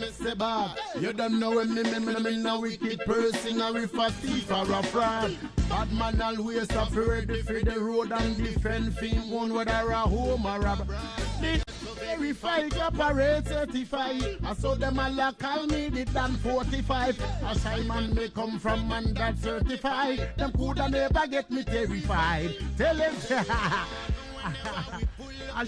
me say bad. You don't know when me no wicked person, or if a thief or a fraud. Bad man always afraid for the road and defend film one whether a home or a verify, operate, certify. I saw them all call me the Dan 45. A Simon may come from man that certify. Them coulda never get me terrified. Tell them. A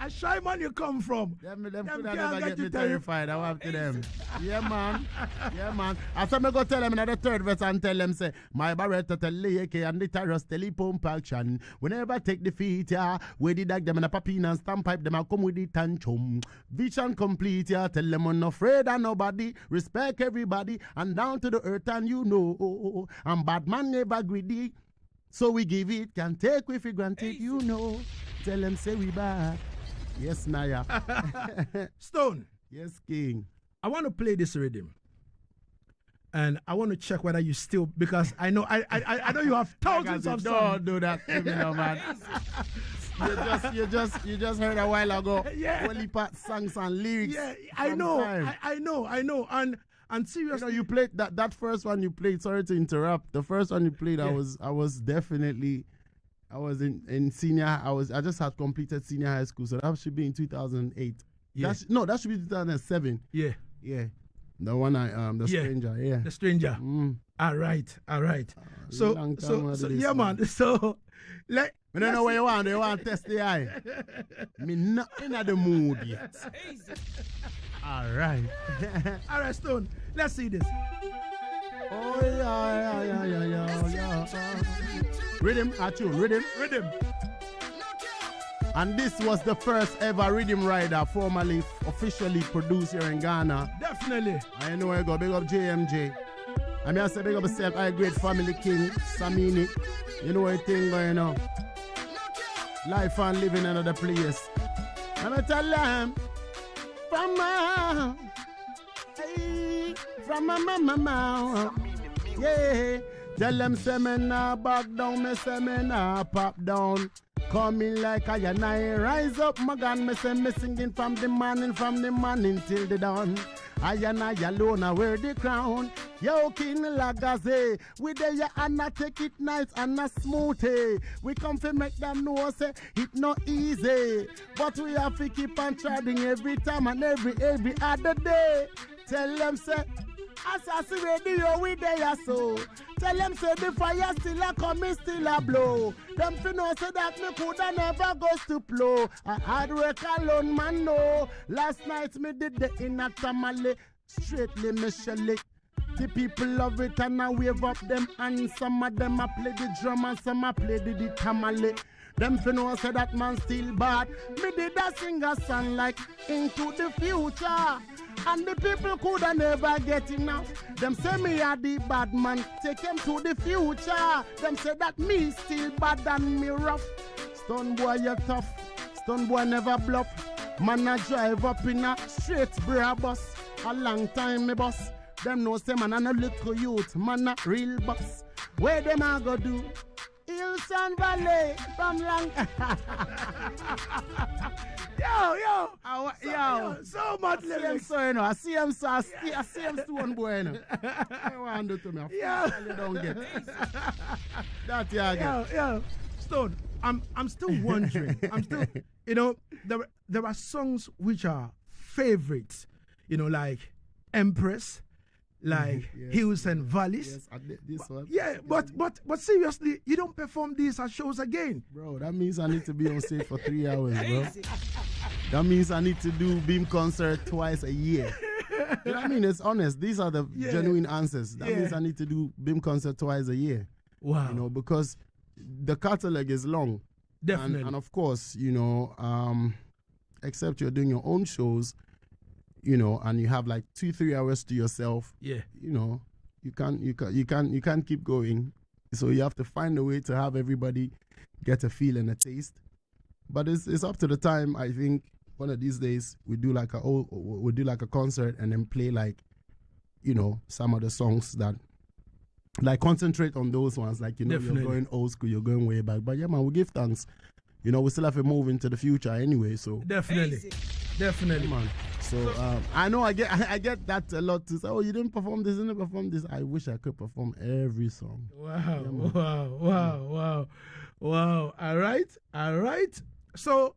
shy man you come from. Them coulda never get me terrified. I want to them. Yeah, man. Yeah, man. After me go tell them in the third verse and tell them, say, my barretta tell Lake and the terrace tell pump action. Whenever take the feet, yeah, we did like them in a papine and stamp pipe, them I come with the tantrum. Vision complete, yeah, tell them I'm not afraid of nobody, respect everybody, and down to the earth and you know, and bad man never greedy. So we give it, can take with it, granted, you know. Tell them say we bad. Yes, Naya. Stone. Yes, King. I want to play this rhythm. And I want to check whether you still, because I know I know you have thousands of songs. Don't do that to me, no, man. you just heard a while ago. Yeah. Only part songs and lyrics. Yeah, I know. And seriously, you played that first one you played. Sorry to interrupt. The first one you played, yeah. I was in senior. I just had completed senior high school, so that should be in 2008. Yeah. That should be 2007. Yeah. The one the stranger. Yeah. The stranger. All right. So yeah, man. So like. I don't know where you want. They want to test the eye. Me not in the mood yet. All right, Stone. Let's see this. Oh yeah. Rhythm, tune, rhythm. And this was the first ever rhythm rider formerly officially produced here in Ghana. Definitely. I know I go big up JMJ. I mean I say big up myself, I great family king, Samini. You know what thing going on. Life and living in another place. I'm tell them from my mama. Yeah. Tell them say me nah back down, me say me nah pop down. Coming like I and I rise up my gun, me say me singing from the morning till the dawn. I and I alone I wear the crown. Yo, King Lagazee, we there ya and I take it nice and a smooth. We come to make them know say it not easy, but we have to keep on trying every time and every other day. Tell them say Asaase radio we there so. Tell them say the fire still a coming, still a blow. Them to know say that me coulda never goes to blow. I hard work alone man no. Last night me did the inner Tamale, straightly me shell it. The people love it and I wave up them and some of them I play the drum and some I play the Tamale. Them to know say that man still bad. Me did a sing a song like Into the Future. And the people coulda never get enough. Them say me a the bad man, take them to the future. Them say that me still bad and me rough. Stonebwoy you tough, Stonebwoy never bluff. Man a drive up in a straight bra bus. A long time me bus. Them know say man a no little youth, man a real boss. Where them a go do? Hills and Valley from long. Yo, so much lyrics. I see him Stonebwoy. I want to do to me. You don't get that. Yo, Stone. I'm still wondering. There are songs which are favorites. Like Empress. Like Hills and Valleys. Yes, this one. Yeah, but seriously, you don't perform these at shows again. Bro, that means I need to be on stage for 3 hours, bro. That means I need to do Beam concert twice a year. You know what I mean? It's honest. These are the genuine answers. That means I need to do Beam concert twice a year. Wow. Because the catalog is long. Definitely. And of course, except you're doing your own shows, and you have like 2-3 hours to yourself. Yeah. You can't keep going. So you have to find a way to have everybody get a feel and a taste. But it's up to the time. I think one of these days we do like a concert and then play like, some of the songs that like concentrate on those ones. Like, you're going old school, you're going way back. But yeah, man, we give thanks. We still have to move into the future anyway. So definitely. Definitely. Man. So I know I get that a lot to say, oh, you didn't perform this, you didn't perform this. I wish I could perform every song. Wow. All right. So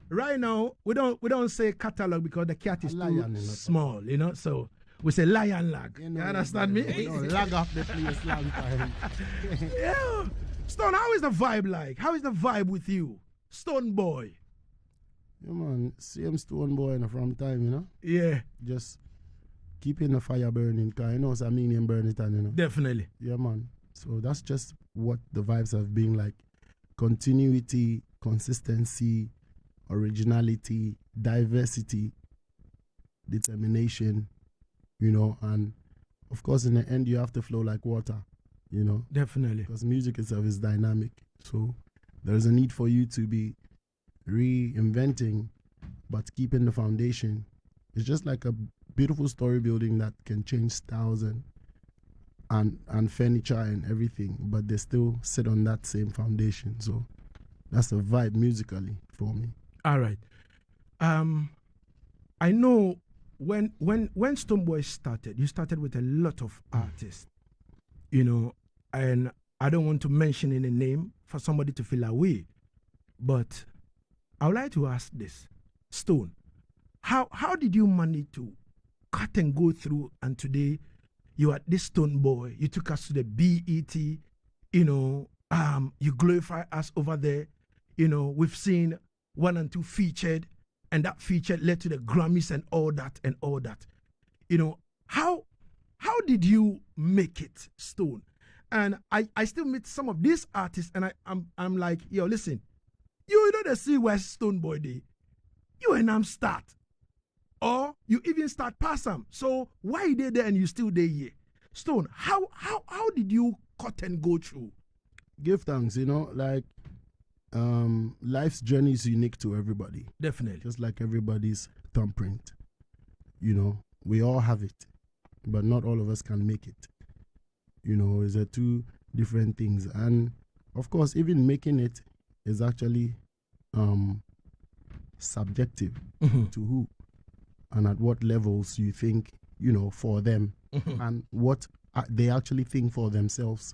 right now we don't say catalog because the cat is too small, you know. So we say lion lag. You understand me? Lag off the place long time. Yeah. Stone, how is the vibe like? How is the vibe with you, Stonebwoy? Yeah, man, same Stonebwoy from time, you know. Yeah. Just keeping the fire burning, cause I know it's a meaning burn it, and you know. Definitely. Yeah, man. So that's just what the vibes have been like: continuity, consistency, originality, diversity, determination, you know, and of course in the end you have to flow like water, you know. Definitely. Because music itself is dynamic. So there's a need for you to be reinventing but keeping the foundation. It's just like a beautiful story building that can change styles and furniture and everything, but they still sit on that same foundation. So that's the vibe musically for me. All right. I know when Stonebwoy started, you started with a lot of artists, you know, and I don't want to mention any name for somebody to feel away, but I would like to ask this, Stone, how did you manage to cut and go through, and today you are this Stonebwoy, you took us to the BET, you know, you glorify us over there, you know, we've seen 1 and 2 featured, and that feature led to the Grammys and all that. You know, how did you make it, Stone? And I still meet some of these artists, and I'm like, yo, listen, you know the see where Stonebwoy day, you and I'm start, or you even start past them. So why they there and you still there here? Stone, how did you cut and go through? Give thanks, you know, like life's journey is unique to everybody. Definitely. Just like everybody's thumbprint. You know, we all have it, but not all of us can make it. You know, it's a two different things. And of course, even making it is actually subjective to who and at what levels you think, you know, for them and what they actually think for themselves.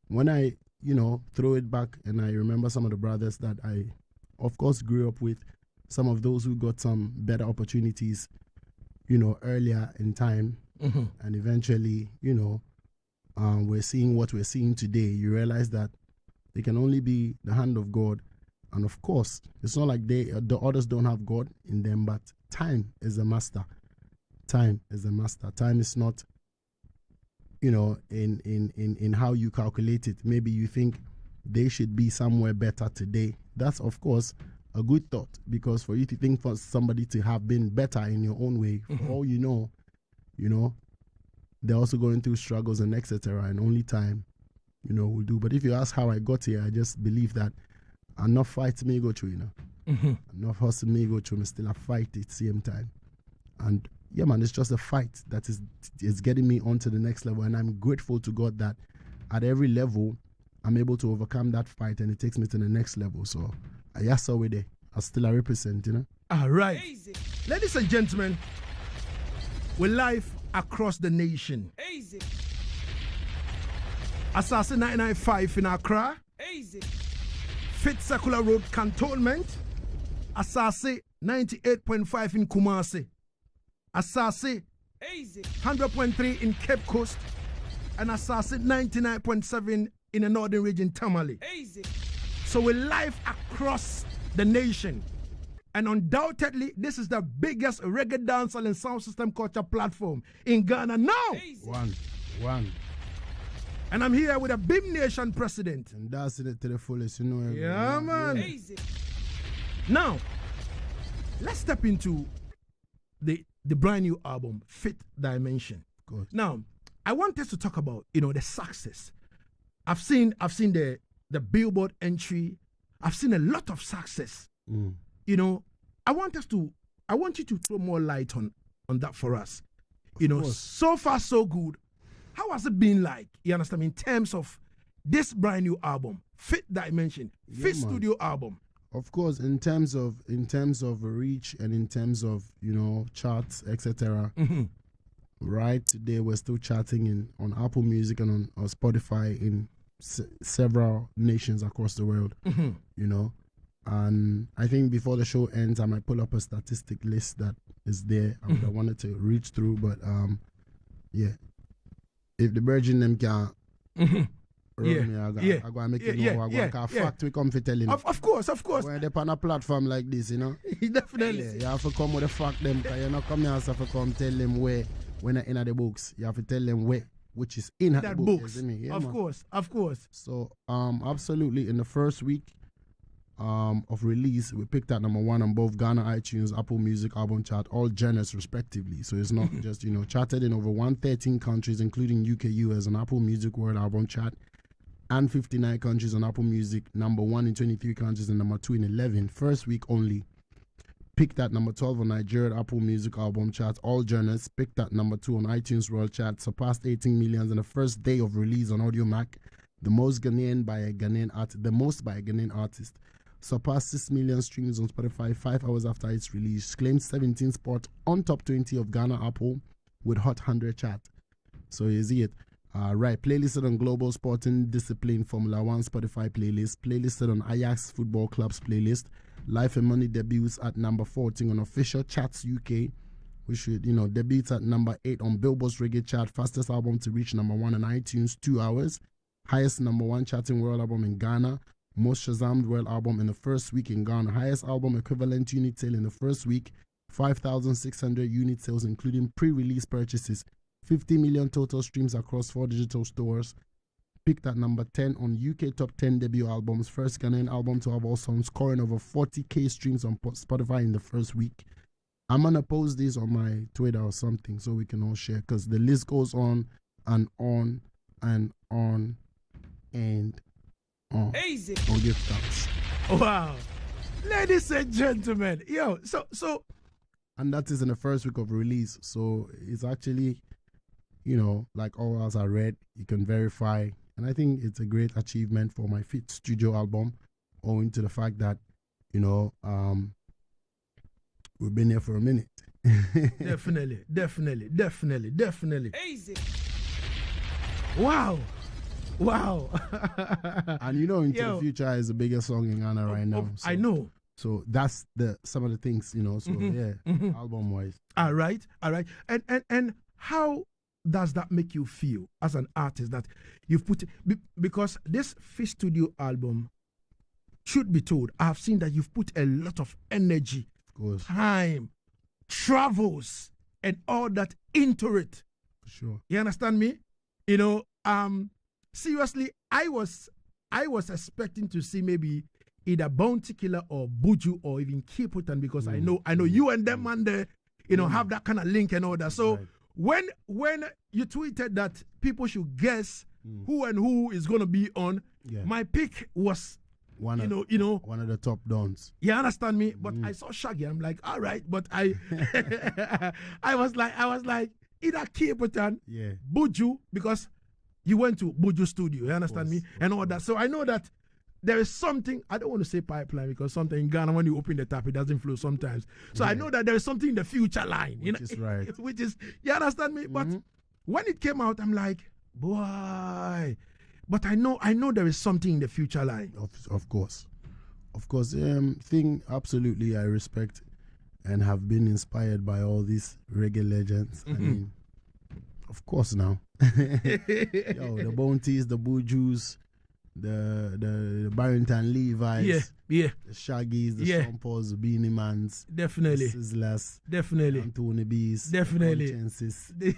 When I, you know, throw it back and I remember some of the brothers that I, of course, grew up with, some of those who got some better opportunities, you know, earlier in time, and eventually, you know, we're seeing what we're seeing today. You realize that it can only be the hand of God. And of course, it's not like the others don't have God in them, but time is a master. Time is a master. Time is not, you know, in how you calculate it. Maybe you think they should be somewhere better today. That's, of course, a good thought, because for you to think for somebody to have been better in your own way, for all you know, they're also going through struggles and etc. And only time, you know, will do. But if you ask how I got here, I just believe that enough fight me go through, you know. Enough hustle me go through, me still a fight at the same time. And yeah, man, it's just a fight that is getting me onto the next level. And I'm grateful to God that at every level, I'm able to overcome that fight and it takes me to the next level. So I saw with it. I still a represent, you know. All right. Easy. Ladies and gentlemen, we're live across the nation. Easy. Asaase 995 in Accra. Easy. Fit Circular Road Cantonment. Asaase 98.5 in Kumasi. Asaase 100.3 in Cape Coast. And Asaase 99.7 in the northern region, Tamale. Easy. So we're live across the nation. And undoubtedly, this is the biggest reggae dancehall and sound system culture platform in Ghana now. Easy. One. And I'm here with a BIM Nation president. And that's it to the fullest, you know. Yeah, man. Easy. Now, let's step into the brand new album, Fifth Dimension. Good. Now, I want us to talk about, you know, the success. I've seen the Billboard entry. I've seen a lot of success. You know, I want you to throw more light on that for us. You know, so far so good. How has it been like, you understand, in terms of this brand new album, Fifth Dimension, fifth studio album? Of course, in terms of reach and in terms of charts, etc. Right today, we're still charting on Apple Music and on Spotify in several nations across the world. And I think before the show ends, I might pull up a statistic list that is there. I would have wanted to reach through, but yeah. If the Virgin them can't I go and make it know. I go and fact we come for telling. Of course. When they're on a platform like this, Definitely. Yeah, you have to come with the fact them, because you're not coming here to come tell them where when they're in the books. You have to tell them where, which is in the books. Yeah, of course. So absolutely, in the first week of release, we picked at number 1 on both Ghana iTunes, Apple Music album chart, all genres respectively. So it's not just charted in over 113 countries, including UK, US, and Apple Music World album chart, and 59 countries on Apple Music, number 1 in 23 countries and number 2 in 11. First week only. Picked at number 12 on Nigeria Apple Music album chart, all genres. Picked at number 2 on iTunes World chart, surpassed 18 million in the first day of release on Audio Mac. The most by a Ghanaian artist. Surpassed 6 million streams on Spotify 5 hours after its release. Claimed 17 spot on top 20 of Ghana Apple with Hot 100 chart. So you see it. Right, playlisted on Global Sporting Discipline Formula 1 Spotify playlist. Playlisted on Ajax Football Club's playlist. Life and Money debuts at number 14 on Official Charts UK, which should, debuts at number 8 on Billboard's Reggae Chart. Fastest album to reach number 1 on iTunes, 2 hours. Highest number 1 charting world album in Ghana. Most Shazammed world album in the first week in Ghana. Highest album equivalent unit sale in the first week. 5,600 unit sales, including pre-release purchases. 50 million total streams across 4 digital stores. Picked at number 10 on UK Top 10 debut albums. First Ghanaian album to have all songs scoring over 40k streams on Spotify in the first week. I'm going to post this on my Twitter or something so we can all share, because the list goes on and on and on and on. Easy. I'll give thanks. Wow. Ladies and gentlemen, so and that is in the first week of release. So it's actually, like all else I read, you can verify. And I think it's a great achievement for my fifth studio album, owing to the fact that, we've been here for a minute. Definitely. Easy. Wow. And Into the Future is the biggest song in Ghana right now. So, I know. So that's some of the things, so album wise. All right. And how does that make you feel as an artist that you've put, because this fifth studio album, should be told, I've seen that you've put a lot of energy, time, travels, and all that into it. Sure. You understand me? Seriously, I was expecting to see maybe either Bounty Killer or Buju or even Kiputan, because I know you and them man there, have that kind of link and all that. So when you tweeted that people should guess who and who is going to be on, my pick was one of the top dons. You understand me? But I saw Shaggy. I'm like, all right, but I I was like either Kiputan, Buju, because you went to Buju studio, you understand me? And all that. So I know that there is something, I don't want to say pipeline, because something in Ghana, when you open the tap, it doesn't flow sometimes. So I know that there is something in the future line. Which is right. Which is, you understand me? But when it came out, I'm like, boy. But I know there is something in the future line. Of course. Thing absolutely I respect and have been inspired by all these reggae legends. I mean, of course now. The Bounties, the Bujus, the Barrington Levi's, the Shaggies, the Stompers, the Beanie Mans, definitely, the Sizzlers, definitely, Anthony Bees, definitely,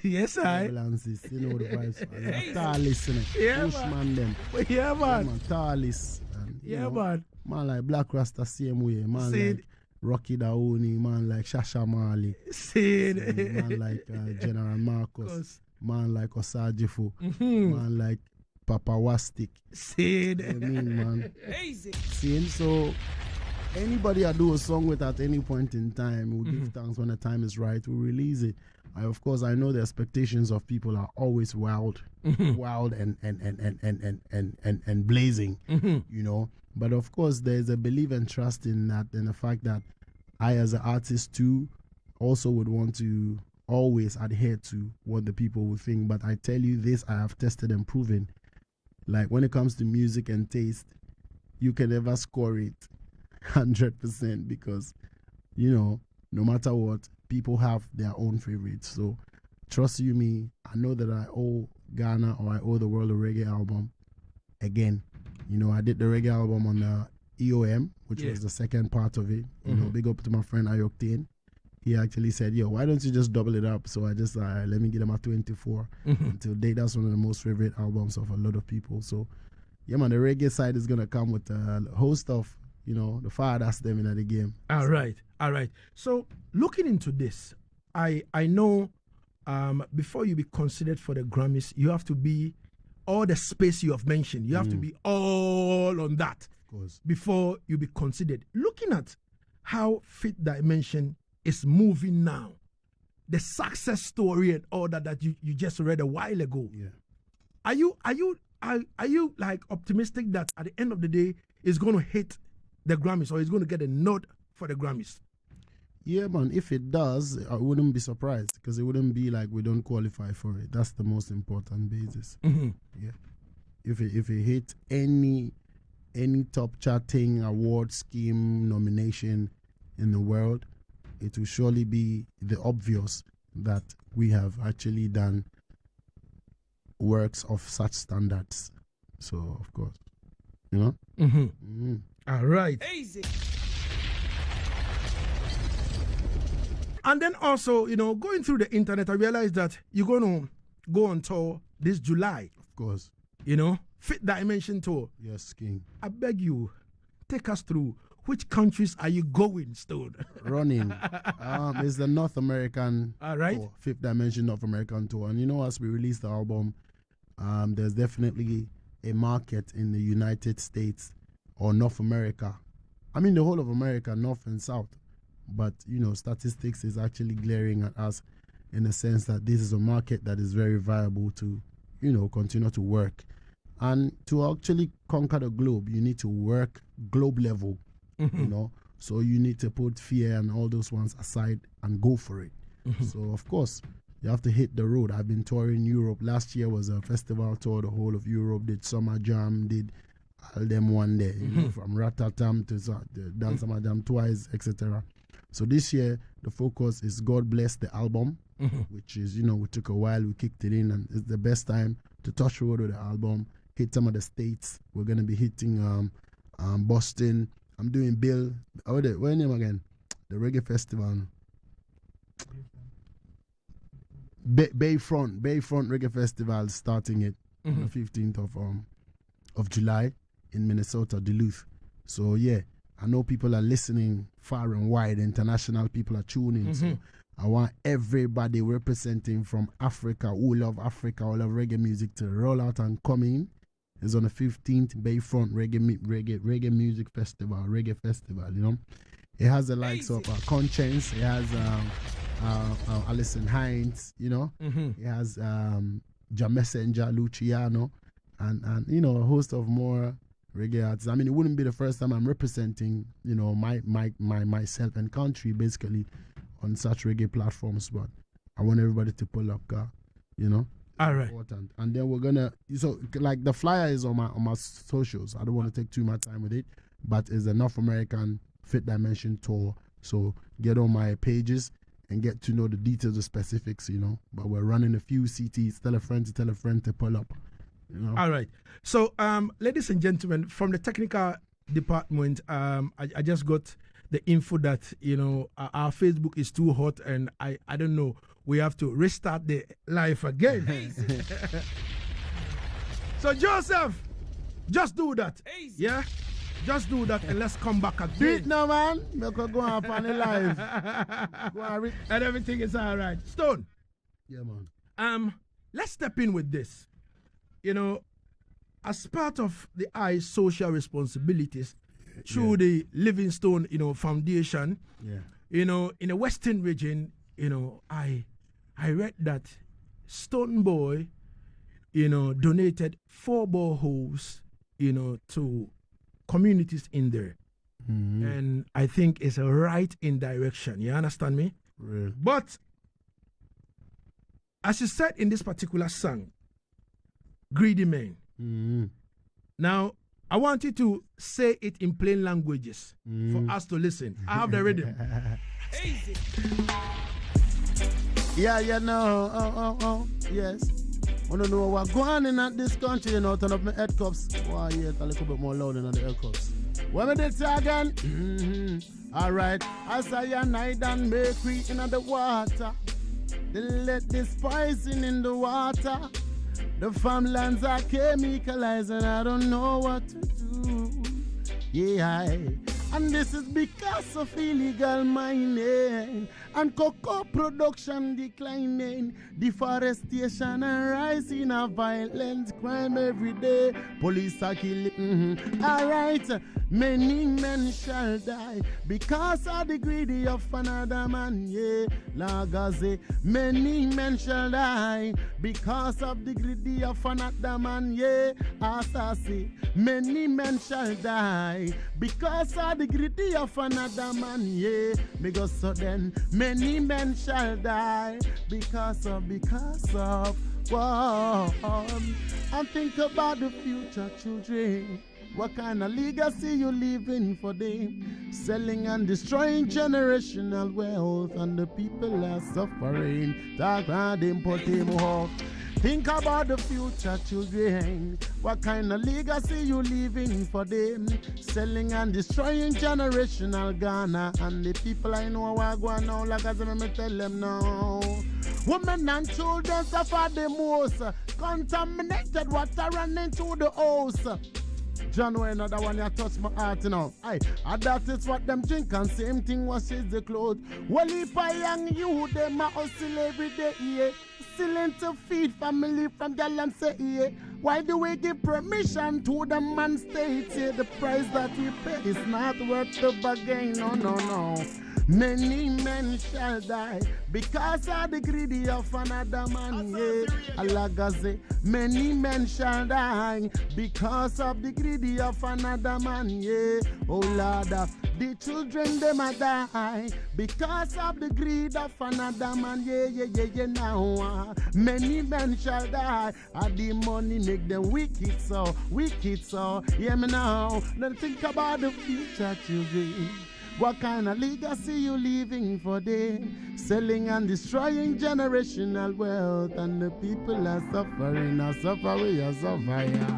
yes, I, Ambulances, the vibes, Talis, Bushman them, man, Talis, man, man like Black Rasta same way, man like Rocky Daouni, man like Shasha Marley, man like General Marcus, man like Osajifu, man like Papa Wastik. See I mean, man. See, so anybody I do a song with at any point in time, we'll give thanks when the time is right, we'll release it. Of course, I know the expectations of people are always wild and blazing, But of course, there's a belief and trust in that, and the fact that I, as an artist too, also would want to always adhere to what the people will think. But I tell you this, I have tested and proven. Like when it comes to music and taste, you can never score it 100% because, you know, no matter what, people have their own favorites. So trust you me, I know that I owe Ghana or I owe the world a reggae album again. You know, I did the reggae album on the EOM, which was the second part of it. You know, big up to my friend Ayoktain. He actually said, yo, why don't you just double it up? So I just, let me get him at 24. Until date, that's one of the most favorite albums of a lot of people. So, yeah, man, the reggae side is going to come with a host of, you know, the fire that's them in the game. All right. So, looking into this, I know before you be considered for the Grammys, you have to be all the space you have mentioned. You have to be all on that before you be considered. Looking at how Fifth Dimension is moving now, the success story and all that you just read a while ago. Yeah. Are you like optimistic that at the end of the day it's going to hit the Grammys or it's going to get a nod for the Grammys? Yeah, man. If it does, I wouldn't be surprised because it wouldn't be like we don't qualify for it. That's the most important basis. Yeah. If it hits any top charting award scheme nomination in the world, it will surely be the obvious that we have actually done works of such standards. So, of course, you know? All right. Easy. And then also, you know, going through the internet, I realized that you're going to go on tour this July. Of course. You know, Fifth Dimension tour. Yes, King. I beg you, take us through. Which countries are you going, Stone? Running. It's the North American tour, Fifth Dimension North American tour. And you know, as we release the album, there's definitely a market in the United States or North America. I mean, the whole of America, North and South. But, you know, statistics is actually glaring at us in the sense that this is a market that is very viable to, you know, continue to work. And to actually conquer the globe, you need to work globe level. You know, so you need to put fear and all those ones aside and go for it. So of course you have to hit the road. I've been touring Europe. Last year was a festival tour, the whole of Europe. Did Summer Jam, did all them one day, you know, from Ratatam to Dance Summer Jam twice, etc. So this year the focus is God Bless the album, which is, you know, we took a while, we kicked it in, and it's the best time to touch road with the album, hit some of the states. We're gonna be hitting Boston. I'm doing Bill. What's your name again? The Reggae Festival. Bayfront Reggae Festival starting it on the 15th of July in Minnesota, Duluth. So yeah, I know people are listening far and wide. International people are tuning. So I want everybody representing from Africa, who love Africa, who love reggae music, to roll out and come in. It's on the 15th Bayfront Reggae Music Festival, Reggae Festival, you know. It has the likes of Conscience, it has Alison Hines, you know. It has Ja Messenger, Luciano, and you know, a host of more reggae artists. I mean, it wouldn't be the first time I'm representing, you know, my myself and country basically on such reggae platforms, but I want everybody to pull up, you know. All right. Important. And then we're gonna, so like the flyer is on my socials. I don't want to take too much time with it, but it's a North American Fifth Dimension tour. So get on my pages and get to know the details, the specifics, you know. But we're running a few CTs. Tell a friend to pull up. You know? All right. So, ladies and gentlemen, from the technical department, I just got the info that, you know, our Facebook is too hot, and I don't know. We have to restart the live again. So, Joseph, just do that. Yeah? Just do that and let's come back again. Do it now, man. We could go up on the live. And everything is all right. Stone. Yeah, man. Let's step in with this. You know, as part of the I's social responsibilities through the Livingstone, you know, Foundation, you know, in the Western region, you know, I read that Stonebwoy, you know, donated 4 boreholes, you know, to communities in there. And I think it's a right in direction. You understand me? Real. But as you said in this particular song, Greedy Man. Now, I want you to say it in plain languages for us to listen. I have the rhythm. Easy. Yeah, no, yes. I don't know what's going on in this country, you know, turn up my head cups. Why, yeah, a little bit more loud than the head cups. When we did say again, all right, as I and I done mercury in the water, they let this poison in the water. The farmlands are chemicalized and I don't know what to do. Yeah, and this is because of illegal mining and cocoa production declining, deforestation and rising of violent crime every day. Police are killing. All right, many men shall die because of the greedy of another man. Yeah, Lagazee. Many men shall die because of the greedy of another man. Yeah, Asaase. Many men shall die because of the greedy of another man. Yeah, because so then many men shall die because of whoa. And think about the future children. What kind of legacy you leaving for them? Selling and destroying generational wealth, and the people are suffering. Talk about them, put them off. Think about the future children. What kind of legacy you leaving for them? Selling and destroying generational Ghana, and the people I know are going now. Like as I tell them now. Women and children suffer the most. Contaminated water running through the house. John, when another one you touch my heart, you know. And that is what them drink, and same thing washes the clothes. Well, if I young you, them a hustle every day, yeah. Still to feed family from Galam say, yeah. Why do we give permission to the man state? Yeah, the price that we pay is not worth the bargain, no. Many men shall die because of the greedy of another man. Yeah, Lagazee. Many men shall die because of the greedy of another man. Yeah, oh Lord, the children them a die because of the greed of another man. Yeah. Now many men shall die, and the money make them wicked so. Yeah, me now. Then think about the future children. What kind of legacy you leaving for them? Selling and destroying generational wealth, and the people are suffering.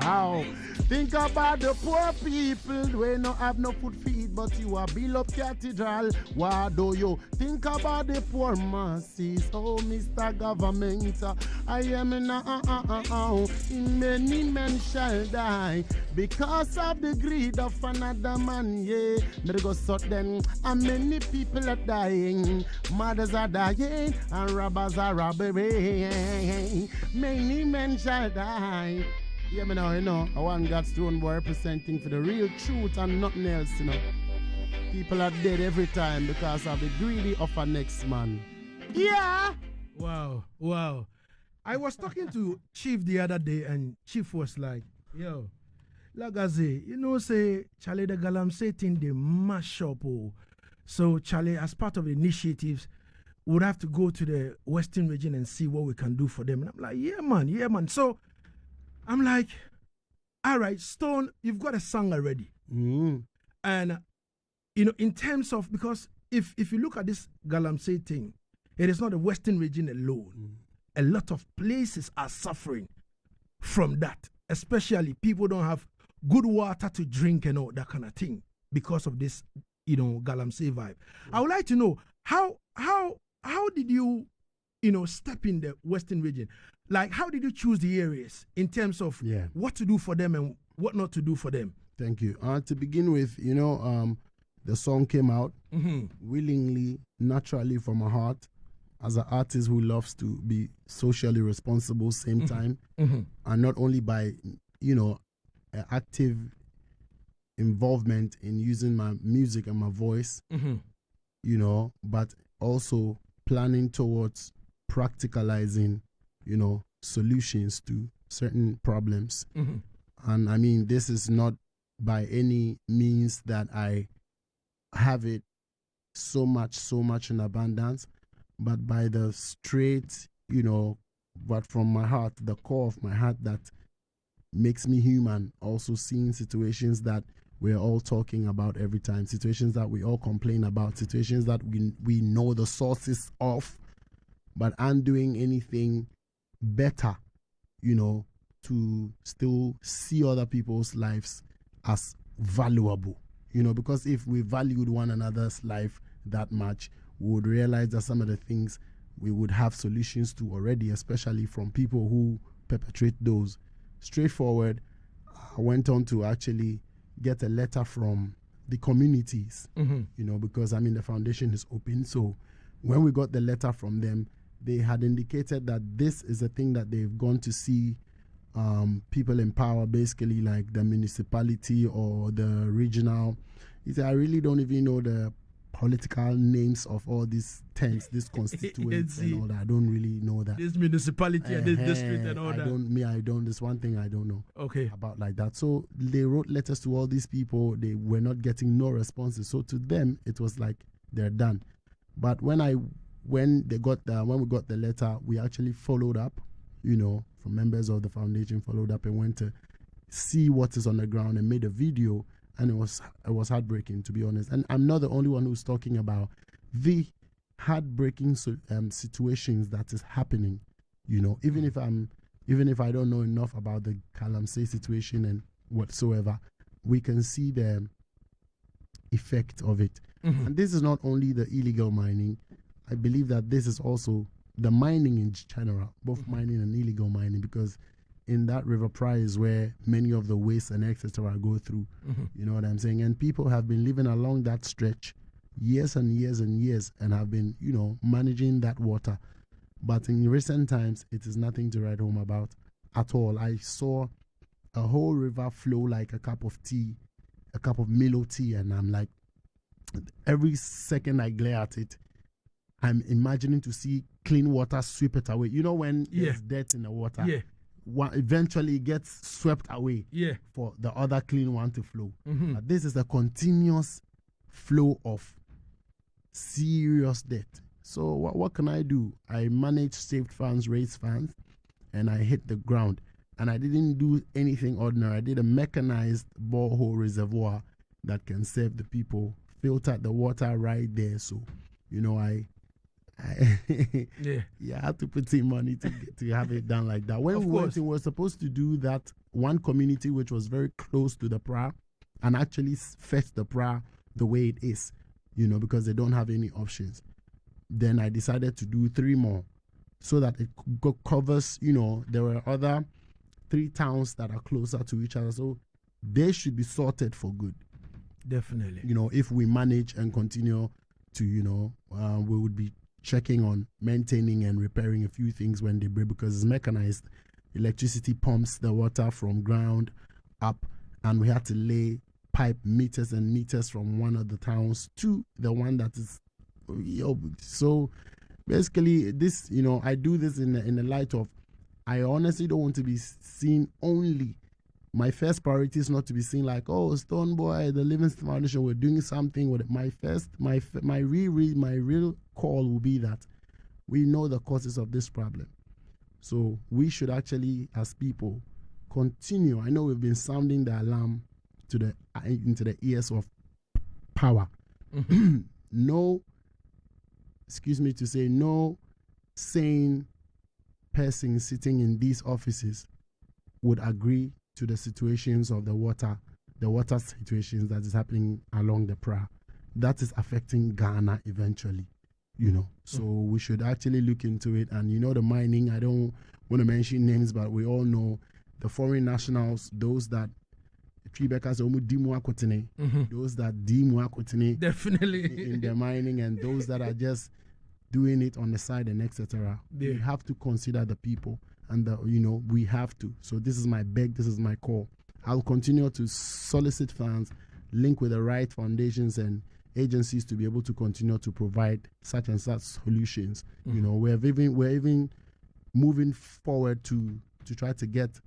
How? Think about the poor people who don't have no food feed, but you are build up cathedral. Why do you think about the poor masses? Oh, Mr. Government, I am in many men shall die because of the greed of another man. Yeah, there go sudden, and many people are dying. Mothers are dying, and robbers are robbing. Many men shall die. Yeah, me now, you know, I want God's Stonebwoy representing for the real truth and nothing else, you know. People are dead every time because of the greedy of a next man. Yeah! Wow. I was talking to Chief the other day, and Chief was like, yo, Lagazee, you know, say, Charlie the Galamsey thing, they mash up. Oh. So, Charlie, as part of the initiatives, would have to go to the Western region and see what we can do for them. And I'm like, yeah, man. So, I'm like, all right, Stone, you've got a song already. And, you know, in terms of, because if you look at this Galamsey thing, it is not the Western region alone. A lot of places are suffering from that. Especially people don't have good water to drink and all that kind of thing because of this, you know, Galamsey vibe. I would like to know, how did you, you know, step in the Western region? Like, how did you choose the areas in terms of what to do for them and what not to do for them? Thank you. To begin with, you know, the song came out willingly, naturally from my heart, as an artist who loves to be socially responsible same time, and not only by, you know, active involvement in using my music and my voice, you know, but also planning towards practicalizing, you know, solutions to certain problems. And I mean, this is not by any means that I have it so much in abundance, but by the straight, but from my heart, the core of my heart that makes me human, also seeing situations that we're all talking about every time, situations that we all complain about, situations that we know the sources of, but aren't doing anything better, to still see other people's lives as valuable, because if we valued one another's life that much, we would realize that some of the things we would have solutions to already, especially from people who perpetrate those. Straightforward, I went on to actually get a letter from the communities, because the foundation is open. So when we got the letter from them, they had indicated that this is a thing that they've gone to see people in power, basically like the municipality or the regional. He said, I really don't even know the political names of all these terms, these constituents and all that. I don't really know that. This municipality and this district and all I don't. There's one thing I don't know about like that. So they wrote letters to all these people. They were not getting no responses. So to them, it was like they're done. But when we got the letter, we actually followed up, from members of the foundation, followed up and went to see what is on the ground and made a video. And it was heartbreaking, to be honest. And I'm not the only one who's talking about the heartbreaking situations that is happening. Even if I don't know enough about the Galamsey situation and whatsoever, we can see the effect of it. And this is not only the illegal mining. I believe that this is also the mining in general, both mining and illegal mining, because in that river prize where many of the waste and etc. go through, you know what I'm saying? And people have been living along that stretch years and years and years and have been, managing that water. But in recent times, it is nothing to write home about at all. I saw a whole river flow like a cup of tea, a cup of Milo tea, and I'm like, every second I glare at it, I'm imagining to see clean water sweep it away. When there's dirt in the water, eventually it gets swept away for the other clean one to flow. But this is a continuous flow of serious debt. So what can I do? I manage saved funds, raised funds, and I hit the ground. And I didn't do anything ordinary. I did a mechanized borehole reservoir that can serve the people, filtered the water right there. So, I had to put in money to have it done like that. When we went in, we were supposed to do that one community which was very close to the pra and actually fetch the pra the way it is, because they don't have any options. Then I decided to do 3 more so that it covers, there were other 3 towns that are closer to each other. So they should be sorted for good. Definitely. If we manage and continue to, we would be checking on maintaining and repairing a few things when they break, because it's mechanized. Electricity pumps the water from ground up, and we had to lay pipe meters and meters from one of the towns to the one that is. So basically, this, I do this in the light of, I honestly don't want to be seen only. My first priority is not to be seen like, oh, Stonebwoy, the Livingston Foundation, we're doing something with it. My real call will be that we know the causes of this problem. So we should actually, as people, continue. I know we've been sounding the alarm into the ears of power. No sane person sitting in these offices would agree to the situations of the water situations that is happening along the Pra. That is affecting Ghana eventually, So we should actually look into it. And the mining, I don't want to mention names, but we all know the foreign nationals, those that those that definitely in the mining, and those that are just doing it on the side and etc. We have to consider the people. And we have to. So this is my beg, this is my call. I'll continue to solicit funds, link with the right foundations and agencies to be able to continue to provide such and such solutions. We're even moving forward to try to get,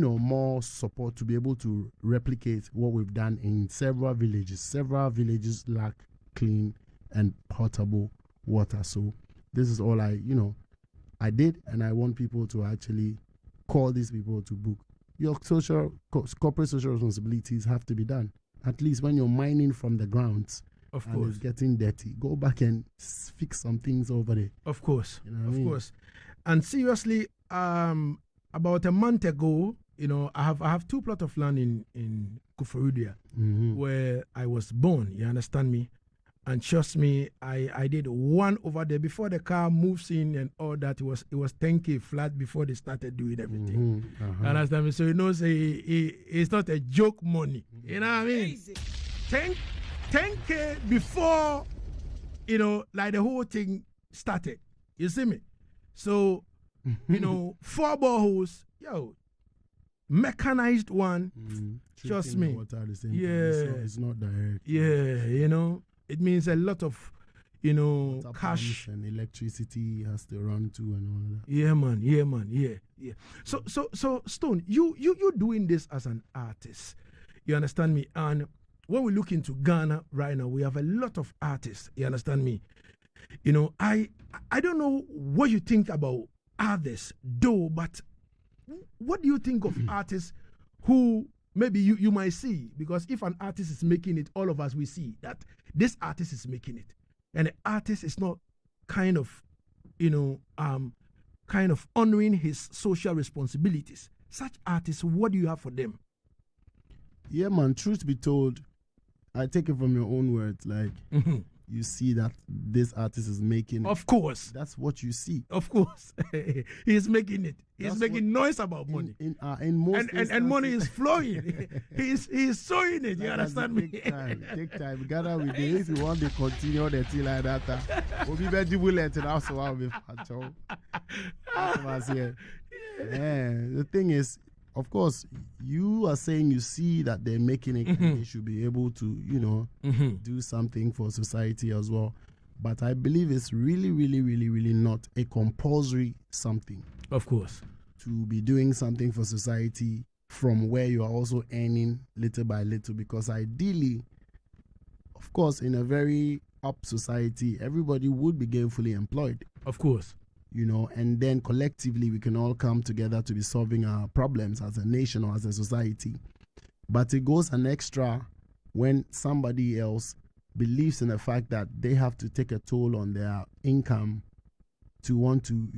more support to be able to replicate what we've done in several villages. Several villages lack clean and potable water. So this is all I did, and I want people to actually call these people to book. Your corporate social responsibilities have to be done. At least when you're mining from the grounds, of and course, it's getting dirty, go back and fix some things over there. Of course, of course. And seriously, about a month ago, I have 2 plots of land in Kufurudia, where I was born. You understand me? And trust me, I did one over there before the car moves in and all that. It was 10K flat before they started doing everything. Understand me? So it's not a joke money. You know what I mean? 10K before like the whole thing started. You see me? So 4 boreholes, mechanized one. Trust me. It's not direct. Yeah, it means a lot of, cash and electricity has to run too and all that. Yeah, man. Yeah. So Stone, you doing this as an artist. You understand me? And when we look into Ghana right now, we have a lot of artists. You understand me? I don't know what you think about others, though, but what do you think of artists who maybe you might see? Because if an artist is making it, all of us we see that this artist is making it, and the artist is not kind of honoring his social responsibilities. Such artists, what do you have for them? Yeah, man. Truth be told, I take it from your own words. Like you see that this artist is making it. Of course. That's what you see. Of course. He's making it. He's making noise about money. In most and money is flowing. he's showing it. You understand me? Take time. Gather with it. If you want to continue the thing like that, we'll be very bullet and also I'll be the thing is, of course, you are saying you see that they're making it and they should be able to, do something for society as well. But I believe it's really, really, really, really not a compulsory something. Of course. To be doing something for society from where you are also earning little by little. Because ideally, of course, in a very up society, everybody would be gainfully employed. Of course. And then collectively we can all come together to be solving our problems as a nation or as a society. But it goes an extra when somebody else believes in the fact that they have to take a toll on their income to want to,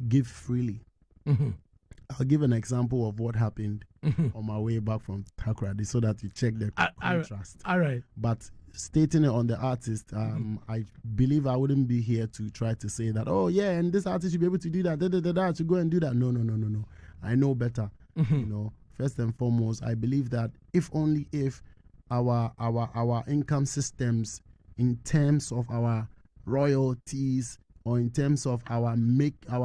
give freely. I'll give an example of what happened on my way back from Accra so that you check the contrast. All right. But stating it on the artist, I believe I wouldn't be here to try to say that, oh yeah, and this artist should be able to do that, to go and do that. No. I know better. First and foremost, I believe that if our income systems in terms of our royalties or in terms of our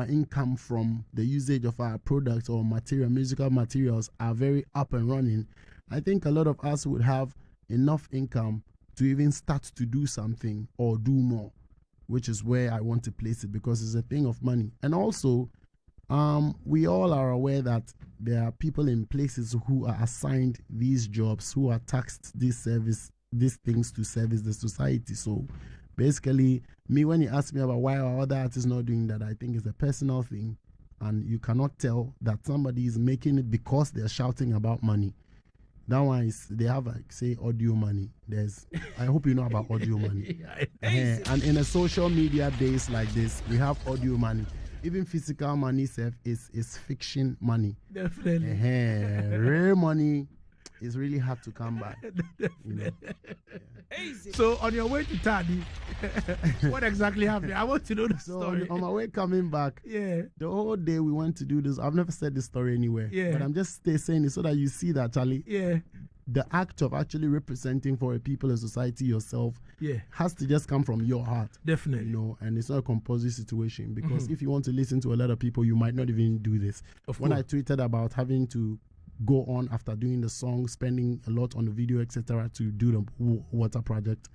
income from the usage of our products or musical materials are very up and running, I think a lot of us would have enough income to even start to do something or do more, which is where I want to place it, because it's a thing of money. And also, we all are aware that there are people in places who are assigned these jobs, who are taxed these things to service the society. So basically, when you ask me about why are other artists not doing that, I think it's a personal thing, and you cannot tell that somebody is making it because they're shouting about money. That one is, they have say audio money. I hope you know about audio money. And in a social media days like this, we have audio money. Even physical money is fiction money. Definitely. Real money is really hard to come by. So on your way to Tadi, what exactly happened? I want to know the story. On my way coming back, the whole day we went to do this. I've never said this story anywhere, but I'm just saying it so that you see that, Charlie. The act of actually representing for a people and society yourself has to just come from your heart. Definitely. And it's not a compulsory situation, because if you want to listen to a lot of people, you might not even do this. When I tweeted about having to go on after doing the song, spending a lot on the video, etc., to do the water project,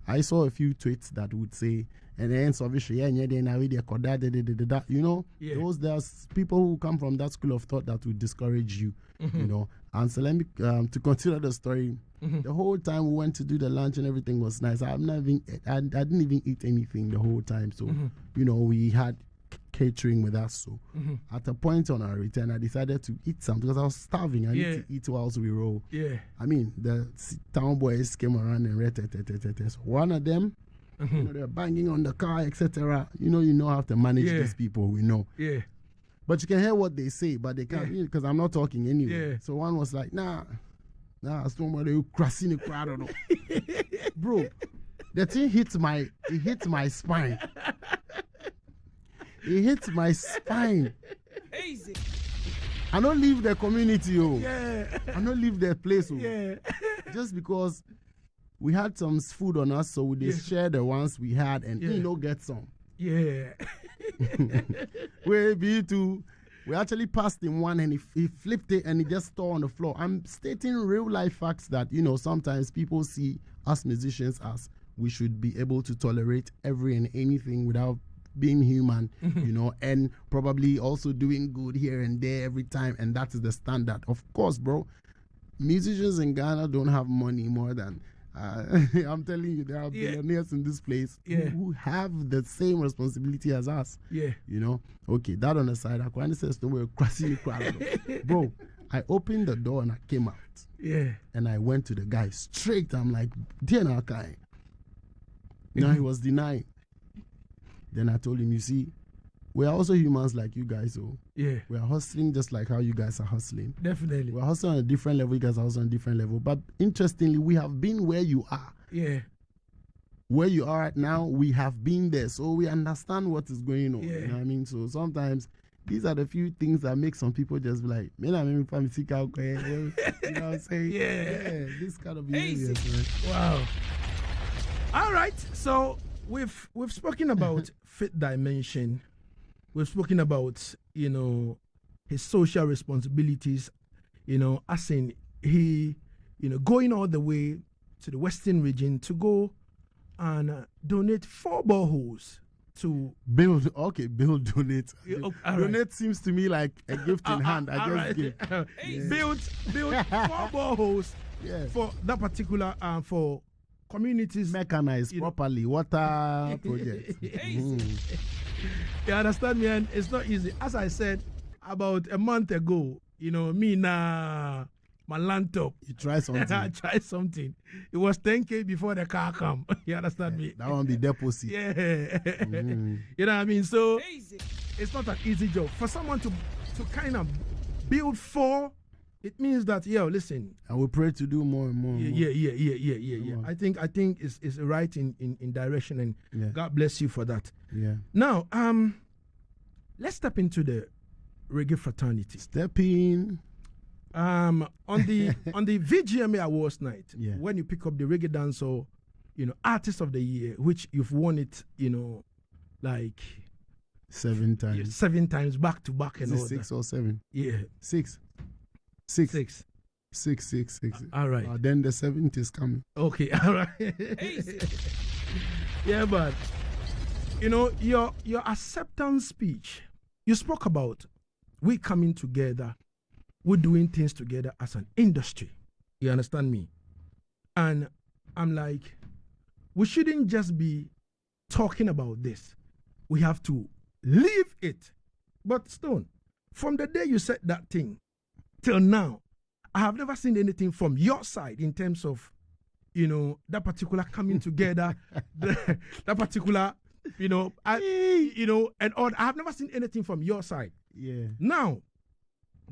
I saw a few tweets that would say, and then so you know, there's people who come from that school of thought that will discourage you, you know. And so let me to continue the story. The whole time we went to do the lunch and everything was nice. I didn't even eat anything the whole time. So you know, we had catering with us. So at a point on our return, I decided to eat something because I was starving. I need to eat whilst we roll. I mean, the town boys came around and so one of them, you know, they're banging on the car, etc. You know how to manage these people. We know. But you can hear what they say, but they can't because I'm not talking anyway. So one was like, nah, somebody crossing the crowd. I don't know. Bro, the thing hit my spine. It hits my spine. Easy. I don't leave the community, I don't leave the place, just because we had some food on us, so we share the ones we had and get some. We actually passed him one and he flipped it and he just tore on the floor. I'm stating real life facts that, you know, sometimes people see us musicians as we should be able to tolerate every and anything without being human, you know, and probably also doing good here and there every time, and that is the standard. Of course, bro, musicians in Ghana don't have money more than I'm telling you, there are billionaires in this place who have the same responsibility as us. You know, okay, that on the side, Akwani says to we're crossing the crowd. Bro, I opened the door and I came out. And I went to the guy straight. I'm like, dear Nakai. Now he was denying. Then I told him, you see, we are also humans like you guys, so we are hustling just like how you guys are hustling. Definitely. We're hustling on a different level, you guys are hustling on a different level. But interestingly, we have been where you are. Where you are right now, we have been there. So we understand what is going on. You know what I mean? So sometimes these are the few things that make some people just be like, man, I'm you know what I'm saying? This kind of behavior. Wow. All right. So we've spoken about Fifth Dimension. We've spoken about, you know, his social responsibilities, you know, as in he, you know, going all the way to the Western region to go and donate 4 boreholes to build. Okay, build, donate. Donate right. seems to me like a gift in hand. I just give. Build 4 boreholes for that particular for communities mechanized properly water project. You understand me? And it's not easy. As I said about a month ago, you know, me my laptop. You try something. I tried something. It was 10K before the car come. You understand me? That one be deposit. You know what I mean? So it's not an easy job for someone to kind of build 4. It means that, listen. And we pray to do more and more. I think it's right in direction, and God bless you for that. Now, let's step into the Reggae Fraternity. Step in. On the VGMA Awards night, when you pick up the Reggae Dancehall, you know, Artist of the Year, which you've won it, you know, like 7 times. 7 times back to back, and all 6 that. or 7? 6. 6. All right. Then the 7th is coming. Okay. All right. But you know, your acceptance speech, you spoke about we coming together, we're doing things together as an industry. You understand me? And I'm like, we shouldn't just be talking about this. We have to live it. But Stone, from the day you said that thing till now, I have never seen anything from your side in terms of, you know, that particular coming together, that particular, you know, and all. I have never seen anything from your side. Now,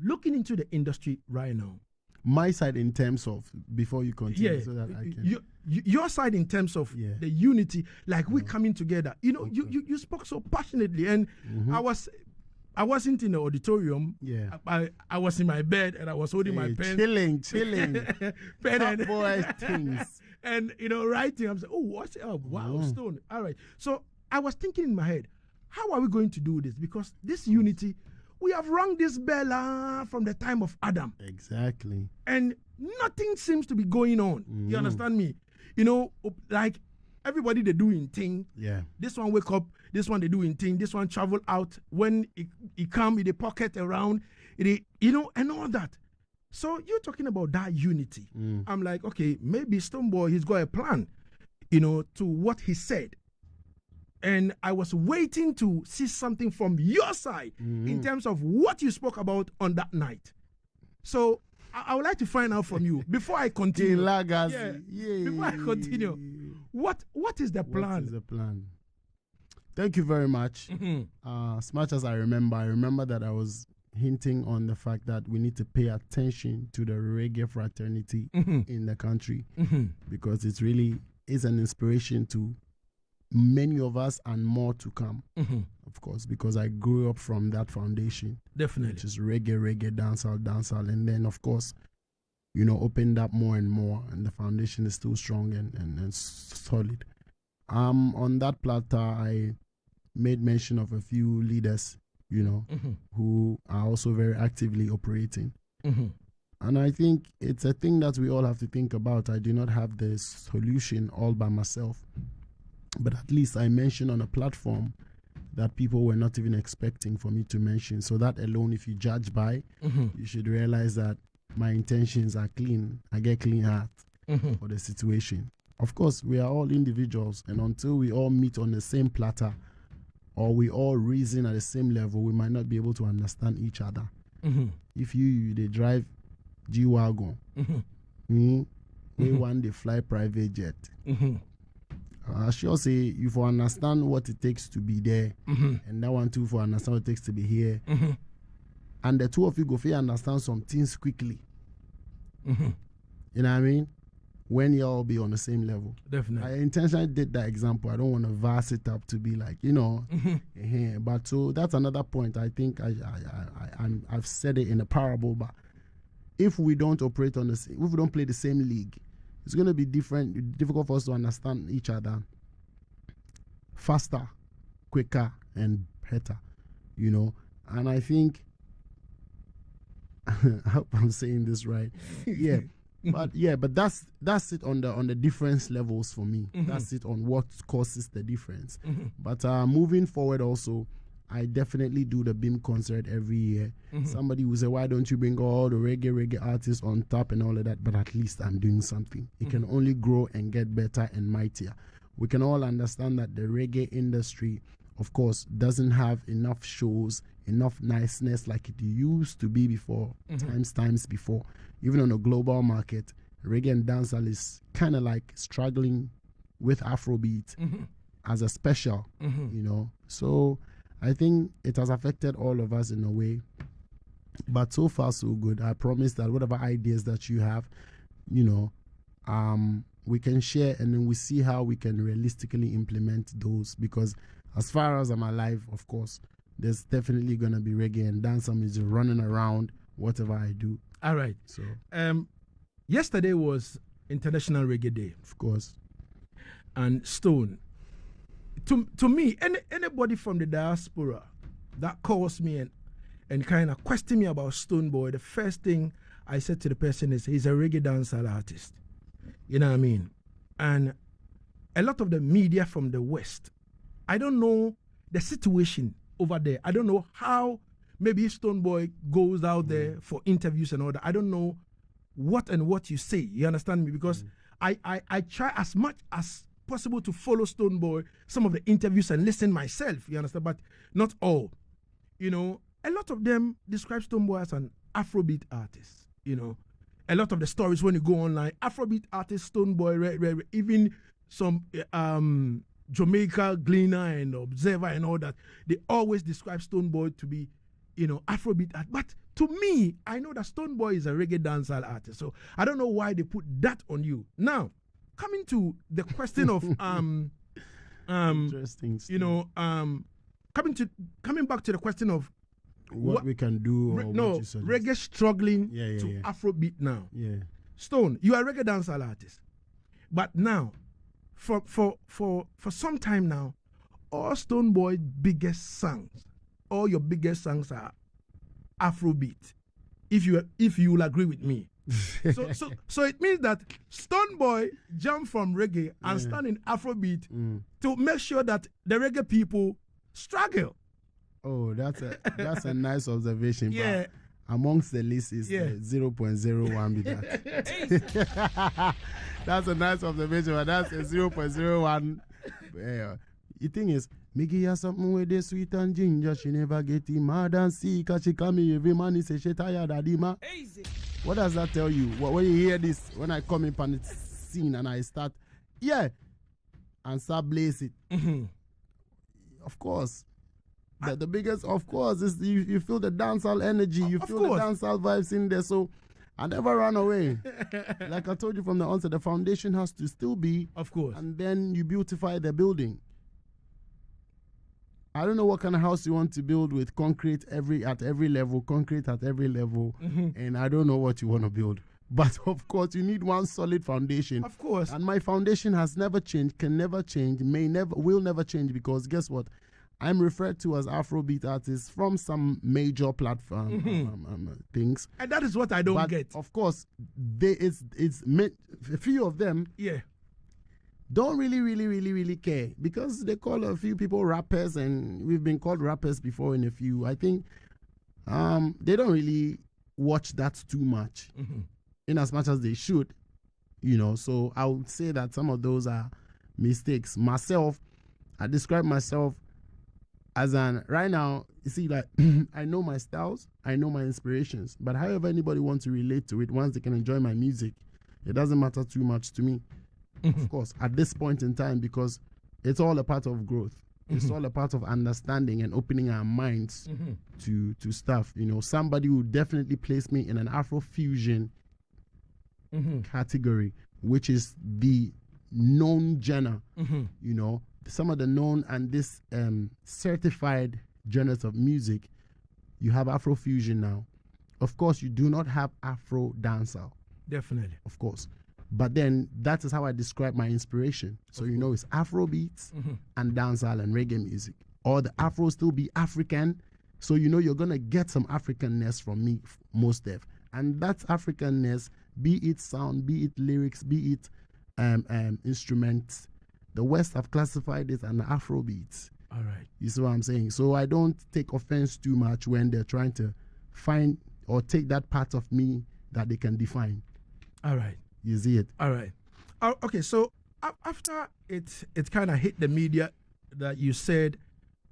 looking into the industry right now, my side in terms of, before you continue, so that I can. Your side in terms of the unity, like we coming together. You know, you spoke so passionately, and I wasn't in the auditorium. I was in my bed and I was holding my pen. Chilling. Pen and boy things. And, you know, writing. I'm saying, what's up? Wow, Stone. All right. So I was thinking in my head, how are we going to do this? Because this unity, we have rung this bell from the time of Adam. Exactly. And nothing seems to be going on. You understand me? You know, like everybody they doing thing. Yeah. This one wake up, this one they doing thing, this one travel out. When he come in the pocket around, and all that. So you're talking about that unity. I'm like, okay, maybe Stonebwoy, he's got a plan, to what he said. And I was waiting to see something from your side in terms of what you spoke about on that night. So I would like to find out from you before I continue. Lagazee. Before I continue, what is the plan? What is the plan? Thank you very much. As much as I remember that I was hinting on the fact that we need to pay attention to the reggae fraternity in the country because it really is an inspiration to many of us and more to come, of course, because I grew up from that foundation. Definitely. Which is reggae, dancehall. And then, of course, opened up more and more, and the foundation is still strong and solid. On that platter, I made mention of a few leaders, who are also very actively operating. And I think it's a thing that we all have to think about. I do not have the solution all by myself. But at least I mentioned on a platform that people were not even expecting for me to mention. So that alone, if you judge by, you should realize that my intentions are clean. I get clean heart for the situation. Of course, we are all individuals, and until we all meet on the same platter or we all reason at the same level, we might not be able to understand each other. If they drive G-Wagon, we want to fly private jet. I sure say you for understand what it takes to be there, and that one too for understand what it takes to be here, and the two of you go for understand some things quickly. You know what I mean? When you all be on the same level. Definitely. I intentionally did that example. I don't want to vast it up to be like, but so that's another point. I think I've said it in a parable, but if we don't operate on if we don't play the same league, it's going to be difficult for us to understand each other faster, quicker, and better, And I think, I hope I'm saying this right. But that's it on the difference levels for me. That's it on what causes the difference. But moving forward also, I definitely do the BIM concert every year. Somebody will say, why don't you bring all the reggae artists on top and all of that? But at least I'm doing something. It can only grow and get better and mightier. We can all understand that the reggae industry, of course, doesn't have enough shows, enough niceness like it used to be before, times before. Even on a global market, reggae and dancehall is kind of like struggling with Afrobeat as a special, So I think it has affected all of us in a way, but so far so good. I promise that whatever ideas that you have, we can share, and then we see how we can realistically implement those, because as far as I'm alive, of course, there's definitely going to be reggae and dancehall music running around whatever I do. All right. So, yesterday was International Reggae Day. Of course. And Stone, to me, anybody from the diaspora that calls me and kind of question me about Stonebwoy, the first thing I said to the person is he's a reggae dancehall artist. You know what I mean? And a lot of the media from the West, I don't know the situation over there. I don't know how maybe if Stonebwoy goes out there for interviews and all that. I don't know what you say. You understand me? Because I try as much as possible to follow Stonebwoy, some of the interviews, and listen myself, you understand, but not all. A lot of them describe Stonebwoy as an Afrobeat artist, A lot of the stories when you go online, Afrobeat artist, Stonebwoy, even some Jamaica Gleaner and Observer and all that, they always describe Stonebwoy to be, Afrobeat art. But to me, I know that Stonebwoy is a reggae dancehall artist, so I don't know why they put that on you. Now, coming to the question of interesting. Coming back to the question of what we can do. Reggae struggling to Afrobeat now. Yeah. Stone, you are a reggae dancehall artist, but now, for some time now, all Stonebwoy's biggest songs, all your biggest songs are Afrobeat. If you will agree with me, So it means that Stonebwoy jumped from reggae and stand in Afrobeat to make sure that the reggae people struggle. Oh, that's a nice observation. Yeah. But amongst the list is 0.01 be that. That's a nice observation, but that's a 0.01. The thing is, me give her something with the sweet and ginger. She never get him mad and sick. Cause she call me every man. He say she tired of him. What does that tell you? When you hear this, when I come in on the scene and I start, and start blaze it. Of course. The biggest, of course, is you feel the dancehall energy. You feel the dancehall vibes in there. So I never run away. Like I told you from the onset, the foundation has to still be. Of course. And then you beautify the building. I don't know what kind of house you want to build with concrete at every level, and I don't know what you want to build. But of course, you need one solid foundation. Of course. And my foundation has never changed, can never change, will never change, because guess what? I'm referred to as Afrobeat artist from some major platform things. And that is what I don't get. Of course, a few of them. Yeah. Don't really care, because they call a few people rappers, and we've been called rappers before in a few. I think they don't really watch that too much, in as much as they should, So I would say that some of those are mistakes. Myself, I describe myself as right now, you see, like I know my styles, I know my inspirations, but however anybody wants to relate to it, once they can enjoy my music, it doesn't matter too much to me. Of course, at this point in time, because it's all a part of growth. It's all a part of understanding and opening our minds to stuff. Somebody will definitely place me in an Afrofusion category, which is the known genre. Some of the known and this certified genres of music. You have Afrofusion now. Of course, you do not have Afro dancehall. Definitely. Of course. But then that is how I describe my inspiration. So it's Afro beats and dancehall and reggae music. Or the Afro still be African. So you're gonna get some Africanness from me, most def. And that's Africanness, be it sound, be it lyrics, be it instruments. The West have classified it as Afro beats. All right. You see what I'm saying? So I don't take offense too much when they're trying to find or take that part of me that they can define. All right. You see it? All right. Okay, so after it kind of hit the media that you said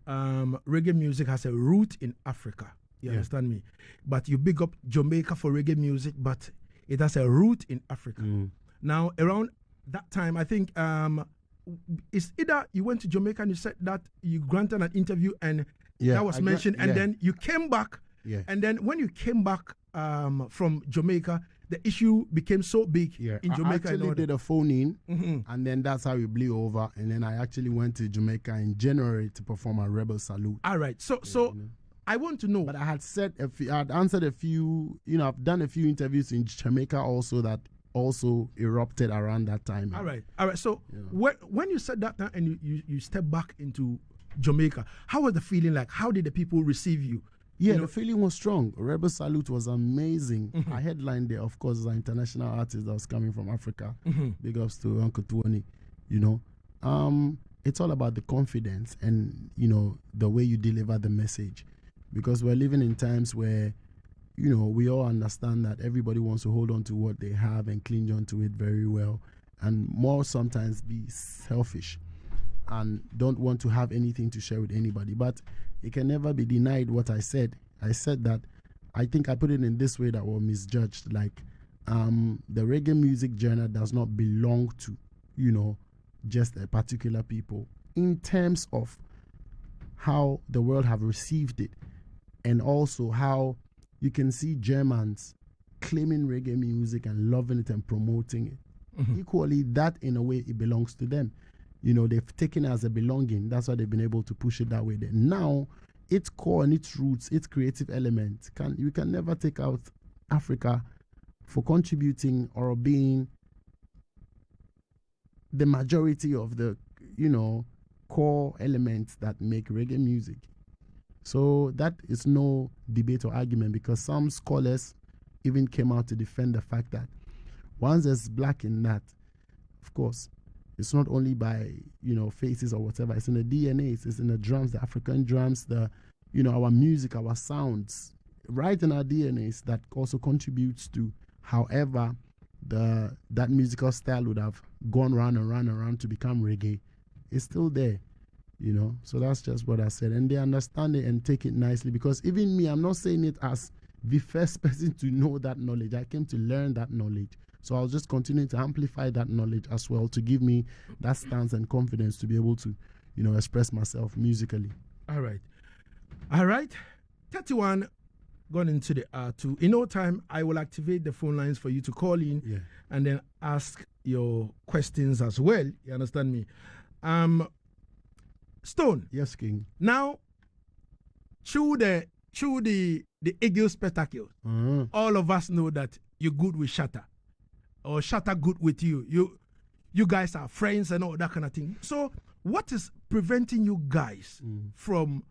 reggae music has a root in Africa. You understand me? But you big up Jamaica for reggae music, but it has a root in Africa. Now, around that time, I think it's either you went to Jamaica and you said that you granted an interview and that was mentioned, and then you came back. And then when you came back from Jamaica, the issue became so big in Jamaica. I actually did a phone-in, and then that's how it blew over. And then I actually went to Jamaica in January to perform a Rebel Salute. All right. So I want to know. But I had answered a few, I've done a few interviews in Jamaica also that also erupted around that time. All right. So when you said that and you stepped back into Jamaica, how was the feeling like? How did the people receive you? The feeling was strong. Rebel Salute was amazing. I headlined there, of course, as an international artist that was coming from Africa. Big ups to Uncle Tony. It's all about the confidence and, the way you deliver the message. Because we're living in times where, we all understand that everybody wants to hold on to what they have and cling on to it very well. And more sometimes be selfish and don't want to have anything to share with anybody. But it can never be denied what I said. I said that, I think I put it in this way that was misjudged. Like, the reggae music genre does not belong to, just a particular people. In terms of how the world have received it, and also how you can see Germans claiming reggae music and loving it and promoting it. Equally, that in a way, it belongs to them. They've taken it as a belonging. That's why they've been able to push it that way. Now, its core and its roots, its creative element, you can never take out Africa for contributing or being the majority of the, core elements that make reggae music. So that is no debate or argument, because some scholars, even came out to defend the fact that once there's black in that, of course, it's not only by, faces or whatever. It's in the DNA. It's in the drums, the African drums, our music, our sounds, right in our DNAs that also contributes to however that musical style would have gone round and round and round to become reggae. It's still there, So that's just what I said. And they understand it and take it nicely, because even me, I'm not saying it as the first person to know that knowledge. I came to learn that knowledge. So I'll just continue to amplify that knowledge as well to give me that stance and confidence to be able to, express myself musically. All right. 31 gone into the R2. In no time, I will activate the phone lines for you to call in and then ask your questions as well. You understand me? Stone. Yes, King. Now, through the Eagle Spectacle, all of us know that you're good with Shatta. Or Shatta good with you. You guys are friends and all that kind of thing. So what is preventing you guys from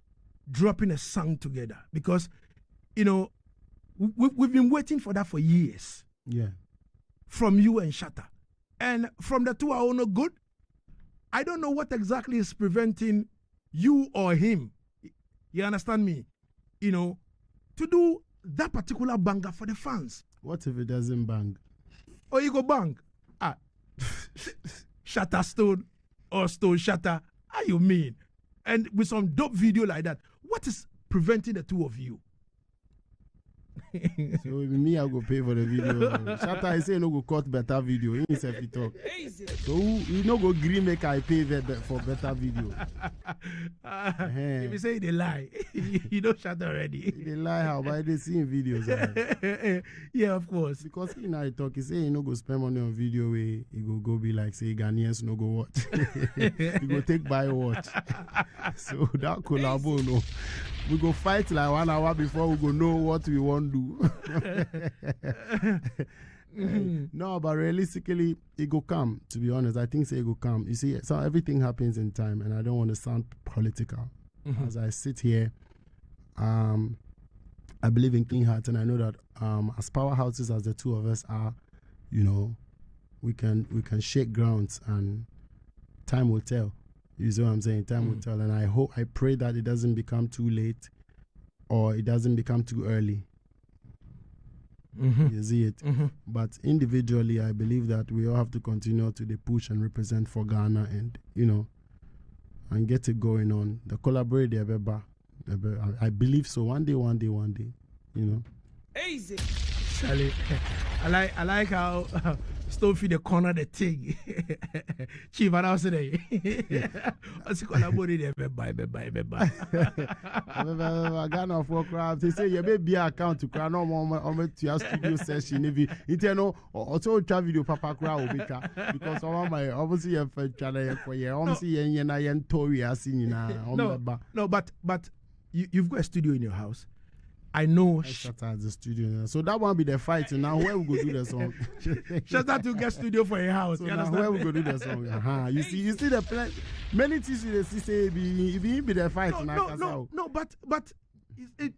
dropping a song together? Because, we've been waiting for that for years. Yeah. From you and Shatta. And from the two are all no good. I don't know what exactly is preventing you or him. You understand me? To do that particular banger for the fans. What if it doesn't bang? Or you go bang. Shatta Stone or Stone Shatta. How you mean? And with some dope video like that, what is preventing the two of you? So me, I go pay for the video. Shatta, I say no go cut better video. He himself he talk. So you no go agree make I pay for better video. If you say they lie, you don't Shatta already. They lie how? By they seeing videos. Yeah, of course. Because he now talk, he say he no go spend money on video where he go be like say Ghanaians no go watch. He go take by watch. So that collabo no. We go fight like 1 hour before we go know what we want to do. No, but realistically, it go come. To be honest, I think it go come. You see, so everything happens in time, and I don't want to sound political. As I sit here, I believe in clean hearts, and I know that as powerhouses as the two of us are, we can shake grounds, and time will tell. You see what I'm saying? Time will tell. And I pray that it doesn't become too late or it doesn't become too early. You see it? But individually, I believe that we all have to continue to push and represent for Ghana and, and get it going on. The collaborate, I believe so. One day, Easy. Charlie, I like how Stone feed the corner the thing. Chief, and I was saying, what's collaborate there? Bye. Ghana for crowds. They say you may be account to crown on to your studio session. If you know, also travel video papa crowd because all my obviously your channel for your obviously and Tory are seen no, but you've got a studio in your house. I know. Shut out the studio. So that won't be the fight. Now where we go do the song? Shut out to get studio for a house. So now where we go do the song? You see the plan. Many things you say be the fight. No, but it,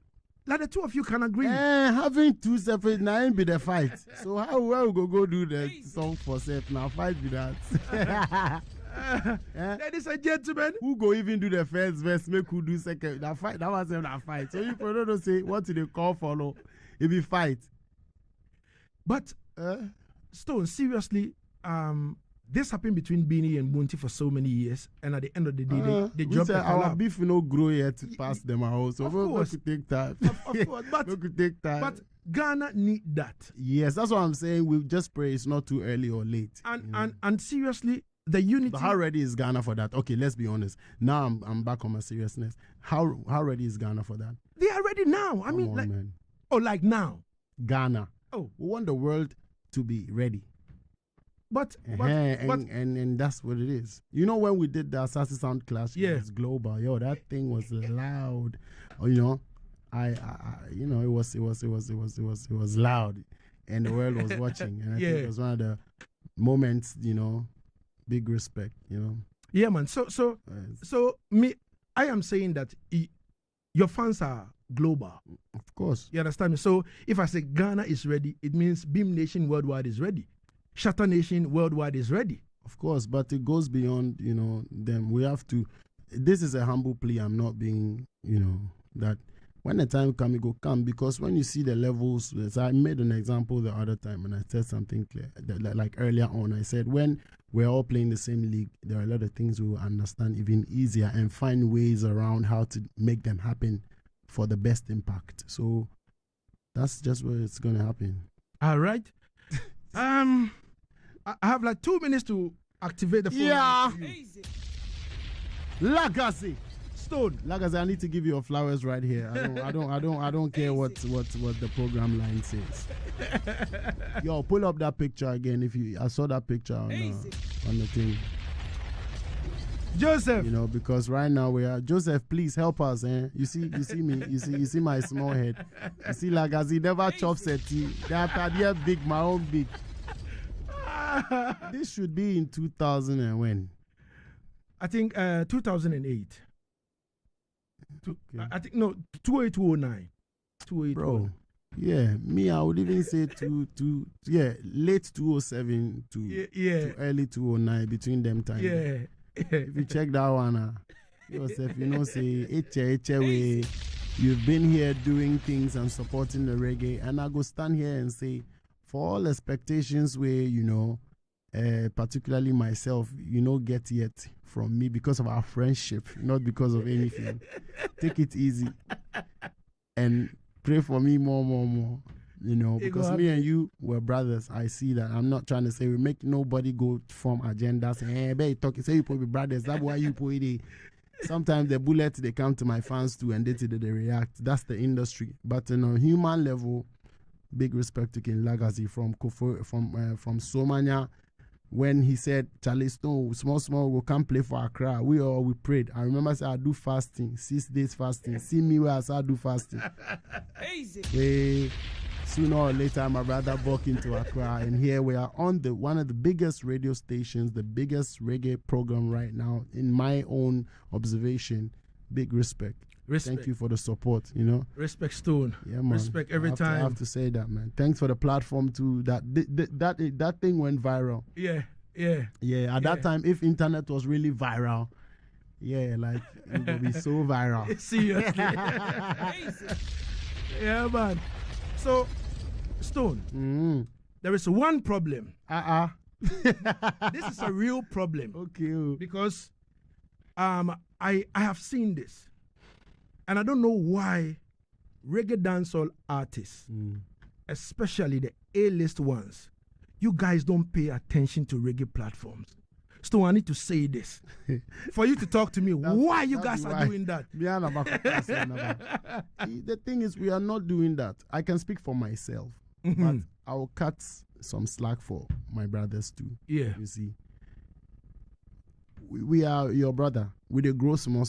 like the two of you can agree. Having two separate now be the fight. So how well we go do the song for self now? Fight with that. Ladies and gentlemen, who go even do the first verse, make who do second? That fight, that was that fight. So you don't say what do they call follow? It be fight. But Stone, seriously, this happened between Beanie and Monty for so many years, and at the end of the day, they dropped our beef no grow yet past them out. So we could take time. Of course, but we could take time. But Ghana need that. Yes, that's what I'm saying. We just pray it's not too early or late. And seriously, the unity. But how ready is Ghana for that? Okay, let's be honest. Now I'm back on my seriousness. How ready is Ghana for that? They are ready now. Come on, man. Like now. Ghana. Oh, we want the world to be ready. But that's what it is. You know when we did the Asaase Sound Clash, yeah, it was global. That thing was loud. It was loud, and the world was watching. And I think it was one of the moments, big respect, Yeah, man. So me, I am saying that your fans are global. Of course. You understand me? So if I say Ghana is ready, it means Beam Nation worldwide is ready. Shatter Nation worldwide is ready. Of course, but it goes beyond, them. We have to, this is a humble plea. I'm not being, that when the time come, it go come. Because when you see the levels, I made an example the other time and I said something clear. Like earlier on, I said when we're all playing the same league, there are a lot of things we will understand even easier and find ways around how to make them happen for the best impact. So that's just where it's going to happen. All right. I have like 2 minutes to activate the phone. Yeah. Lagazee. Stone. Lagazee, I need to give you your flowers right here. I don't care what the program line says. Yo, pull up that picture again. I saw that picture on the thing. Joseph. Because right now we are Joseph, please help us. You see me. You see my small head. You see Lagazee never chops a tea. They're big, my own big. This should be in 2000 and when? I think 2008. Okay. I think no 2008-2009. 2008. Bro. Yeah, me I would even say late 2007 to early 2009 between them time. Yeah. If you check that one, yourself, say way. You've been here doing things and supporting the reggae, and I go stand here and say, for all expectations where particularly myself, get yet from me because of our friendship, not because of anything. Take it easy and pray for me more. Because me and you were brothers. I see that. I'm not trying to say we make nobody go form agendas. Say you put be brothers. That's why you put it. Sometimes the bullets they come to my fans too, and they react. That's the industry. But on a human level, big respect to King Lagazee from Somania. When he said, Charlie Stone, small, we can't play for Accra. We prayed. I remember I do fasting, 6 days fasting. See me where I start do fasting. Easy. Sooner or later, my brother walked into Accra, and here we are on one of the biggest radio stations, the biggest reggae program right now. In my own observation, big respect. Thank you for the support. Respect, Stone. Yeah, man. Respect every time. I have to say that, man. Thanks for the platform too. That thing went viral. Yeah. At that time, if internet was really viral, it would be so viral. Seriously. Yeah, man. So, Stone, there is one problem. This is a real problem. Okay. Because I have seen this. And I don't know why reggae dancehall artists, especially the A-list ones, you guys don't pay attention to reggae platforms. So I need to say this. For you to talk to me, why you guys are doing that? The thing is, we are not doing that. I can speak for myself. But I will cut some slack for my brothers too. Yeah. You see. We are your brother. We dey grow small.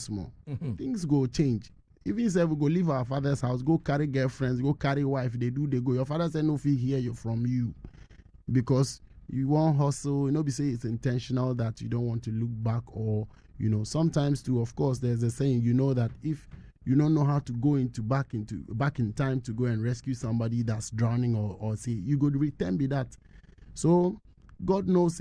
Things go change. Even if we go leave our father's house, go carry girlfriends, go carry wife, they go. Your father say no fee hear you from you. Because you won't hustle, be say it's intentional that you don't want to look back, or sometimes too, of course, there's a saying, that if you don't know how to go back in time to go and rescue somebody that's drowning, or say you could return be that. So God knows,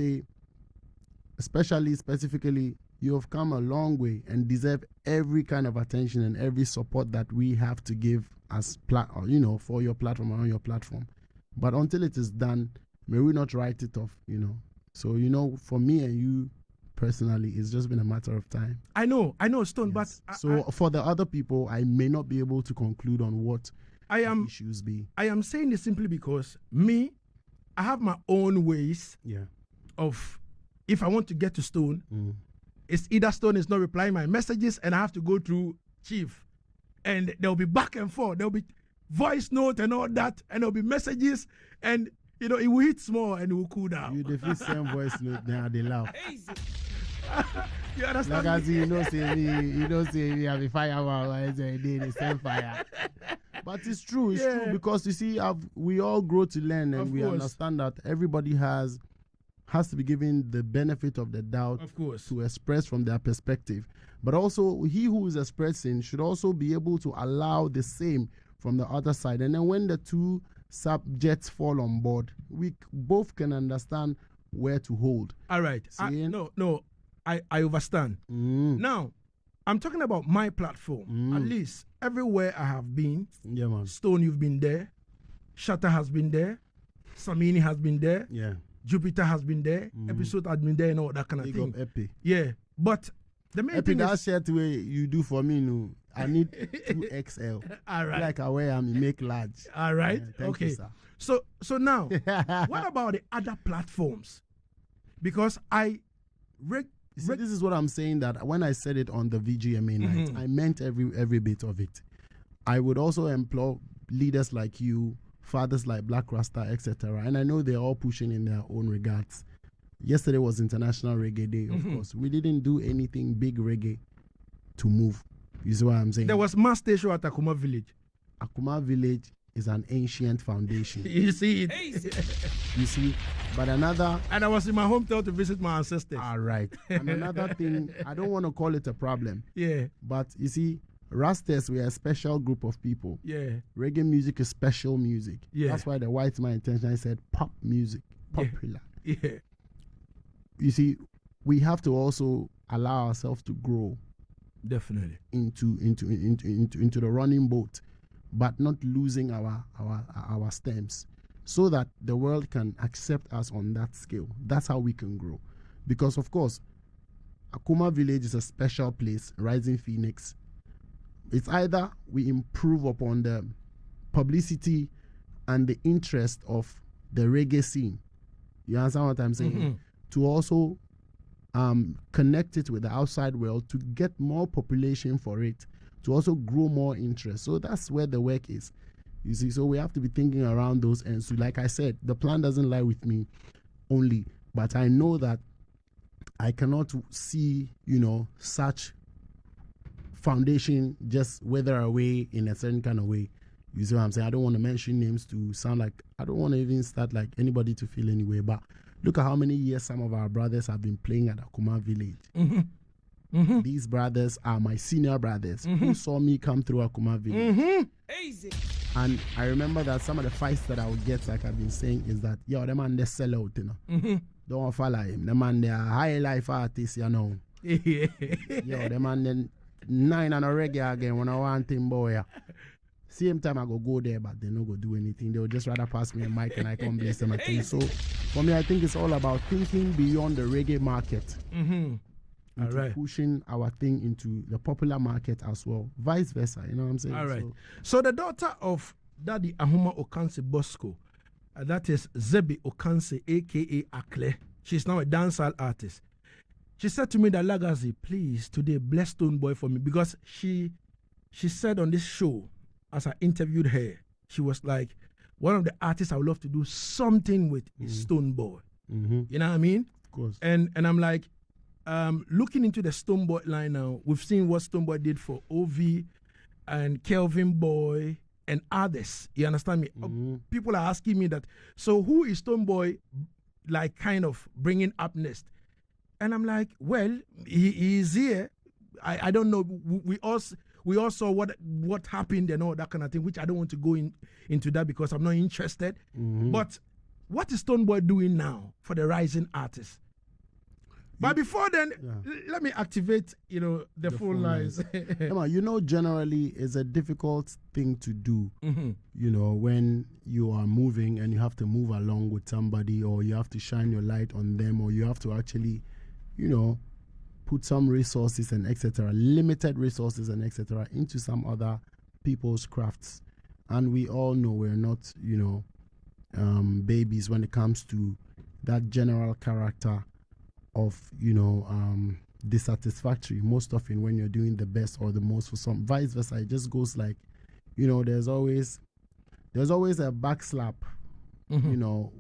specifically, you have come a long way and deserve every kind of attention and every support that we have to give as for your platform or on your platform. But until it is done, may we not write it off, So, for me and you personally, it's just been a matter of time. I know, Stone, yes. But for the other people, I may not be able to conclude on what the issues be. I am saying this simply because I have my own ways of, if I want to get to Stone, it's either Stone is not replying my messages and I have to go through Chief. And there'll be back and forth. There'll be voice note and all that. And there'll be messages. And, it will hit small and it will cool down. You defeat same voice note, now they laugh. You understand? Say me, have a fire, the same fire. But it's true, true. Because you see, we all grow to learn, and we understand that everybody has has to be given the benefit of the doubt, of course, to express from their perspective. But also, he who is expressing should also be able to allow the same from the other side. And then when the two subjects fall on board, we both can understand where to hold. All right. I understand. Now, I'm talking about my platform. At least everywhere I have been, yeah, man. Stone, you've been there. Shatta has been there. Samini has been there. Yeah. Jupiter has been there. Episode has been there and all that kind of thing. Epi. Yeah. But the main thing that is... shirt way you do for me, no. I need 2XL. All right. Like I wear and make large. All right. Yeah, thank you, sir. So now, what about the other platforms? Because this is what I'm saying, that when I said it on the VGMA night, I meant every bit of it. I would also employ leaders like you, fathers like Black Rasta, etc. And I know they're all pushing in their own regards. Yesterday was International Reggae Day, of course. We didn't do anything big reggae to move. You see what I'm saying? There was mass station at Akuma Village. Akuma Village is an ancient foundation. You see it. You see, but another... And I was in my hometown to visit my ancestors. All right. And another thing, I don't want to call it a problem. Yeah. But you see, Rastas, we are a special group of people. Yeah. Reggae music is special music. Yeah. That's why the white man intentionally said pop music, popular. Yeah. You see, we have to also allow ourselves to grow. Definitely. Into the running boat, but not losing our stems, so that the world can accept us on that scale. That's how we can grow. Because of course, Akuma Village is a special place, Rising Phoenix. It's either we improve upon the publicity and the interest of the reggae scene. You understand what I'm saying? To also connect it with the outside world, to get more population for it, to also grow more interest. So that's where the work is. You see, so we have to be thinking around those ends. So like I said, the plan doesn't lie with me only, but I know that I cannot see, such foundation just wither away in a certain kind of way. You see what I'm saying? I don't want to mention names to sound like, I don't want to even start like anybody to feel anyway, but look at how many years some of our brothers have been playing at Akuma Village. These brothers are my senior brothers who saw me come through Akuma Village. Easy. And I remember that some of the fights that I would get, like I've been saying, is that, yo, the man, they sell out, Don't follow him. The man, they are high life artists, Yo, the man, then 9 and a reggae again when I want him, boy. Same time I go there, but they don't go do anything. They'll just rather pass me a mic and I come bless them. So for me, I think it's all about thinking beyond the reggae market. All right. Pushing our thing into the popular market as well. Vice versa. You know what I'm saying? All right. So the daughter of Daddy Ahuma Okanse Bosco, that is Zebi Okanse, a.k.a. Accra. She's now a dancehall artist. She said to me that, Lagazee, please, today, bless Stonebwoy for me. Because she said on this show, as I interviewed her, she was like, one of the artists I would love to do something with is Stonebwoy. You know what I mean? Of course. And I'm like, looking into the Stonebwoy line now, we've seen what Stonebwoy did for OV and Kelvin Boy and others. You understand me? People are asking me that, so who is Stonebwoy like kind of bringing up next? And I'm like, well, he is here. I don't know. We all saw what happened and all that kind of thing, which I don't want to go into that because I'm not interested. But what is Stonebwoy doing now for the rising artists? But before then, let me activate, the phone lines. Generally, it's a difficult thing to do, when you are moving and you have to move along with somebody, or you have to shine your light on them, or you have to actually, put some resources and etc., limited resources and etc., into some other people's crafts. And we all know we're not, babies when it comes to that general character of, dissatisfactory. Most often when you're doing the best or the most for some, vice versa, it just goes like, there's always a backslap,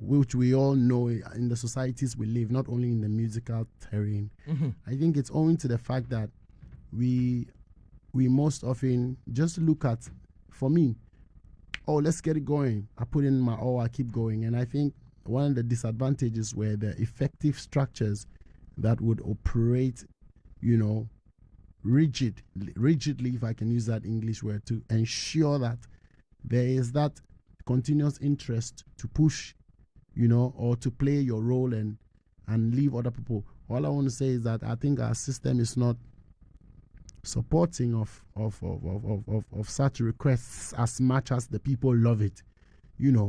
which we all know in the societies we live, not only in the musical terrain. I think it's owing to the fact that we most often just look at, for me, let's get it going. I put in my all, I keep going. And I think one of the disadvantages were the effective structures that would operate, rigidly, if I can use that English word, to ensure that there is that continuous interest to push, or to play your role and leave other people. All I want to say is that I think our system is not supporting of such requests as much as the people love it,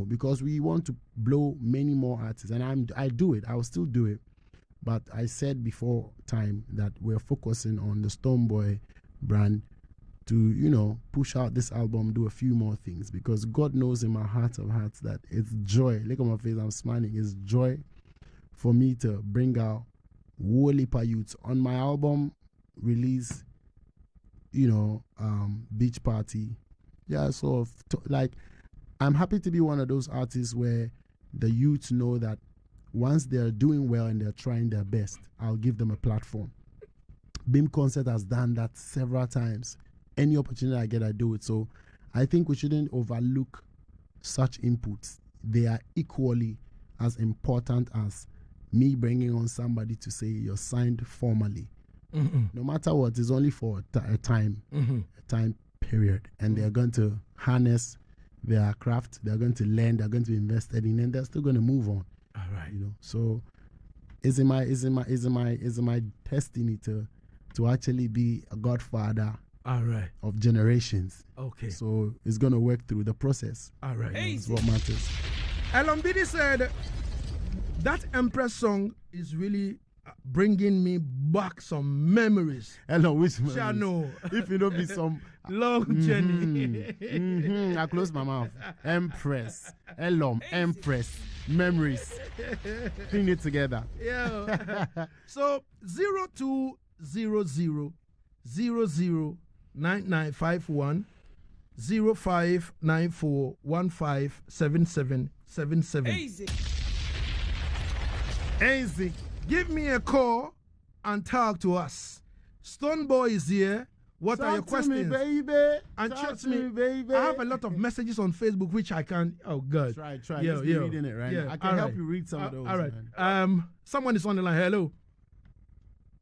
because we want to blow many more artists, and I do it. I will still do it, but I said before time that we're focusing on the Stonebwoy brand to push out this album, do a few more things, because God knows in my heart of hearts that it's joy. Look at my face, I'm smiling. It's joy for me to bring out Wolipa Youths on my album release. Beach Party. Yeah, so I'm happy to be one of those artists where the youths know that once they're doing well and they're trying their best, I'll give them a platform. Beam Concert has done that several times. Any opportunity I get, I do it. So I think we shouldn't overlook such inputs. They are equally as important as me bringing on somebody to say you're signed formally. Mm-hmm. No matter what, it's only for a time period, and they're going to harness their craft. They're going to learn. They're going to be invested in, and they're still going to move on. All right. So is it my destiny to actually be a godfather? All right. Of generations. Okay. So it's going to work through the process. All right. That's what matters. Elombidi said that Empress song is really bringing me back some memories. Hello, which memories? Chano. If you don't be some long journey. I close my mouth. Empress. Empress. Memories. Pin it together. Yeah. So 0200009951 0594157777. Easy. Give me a call and talk to us. Stonebwoy is here. What are your questions? Me, baby. And trust me, baby. I have a lot of messages on Facebook which I can. Oh God. Try. Yeah, Just reading it right. Yeah, I can help you read some of those. All right. Man. Someone is on the line. Hello.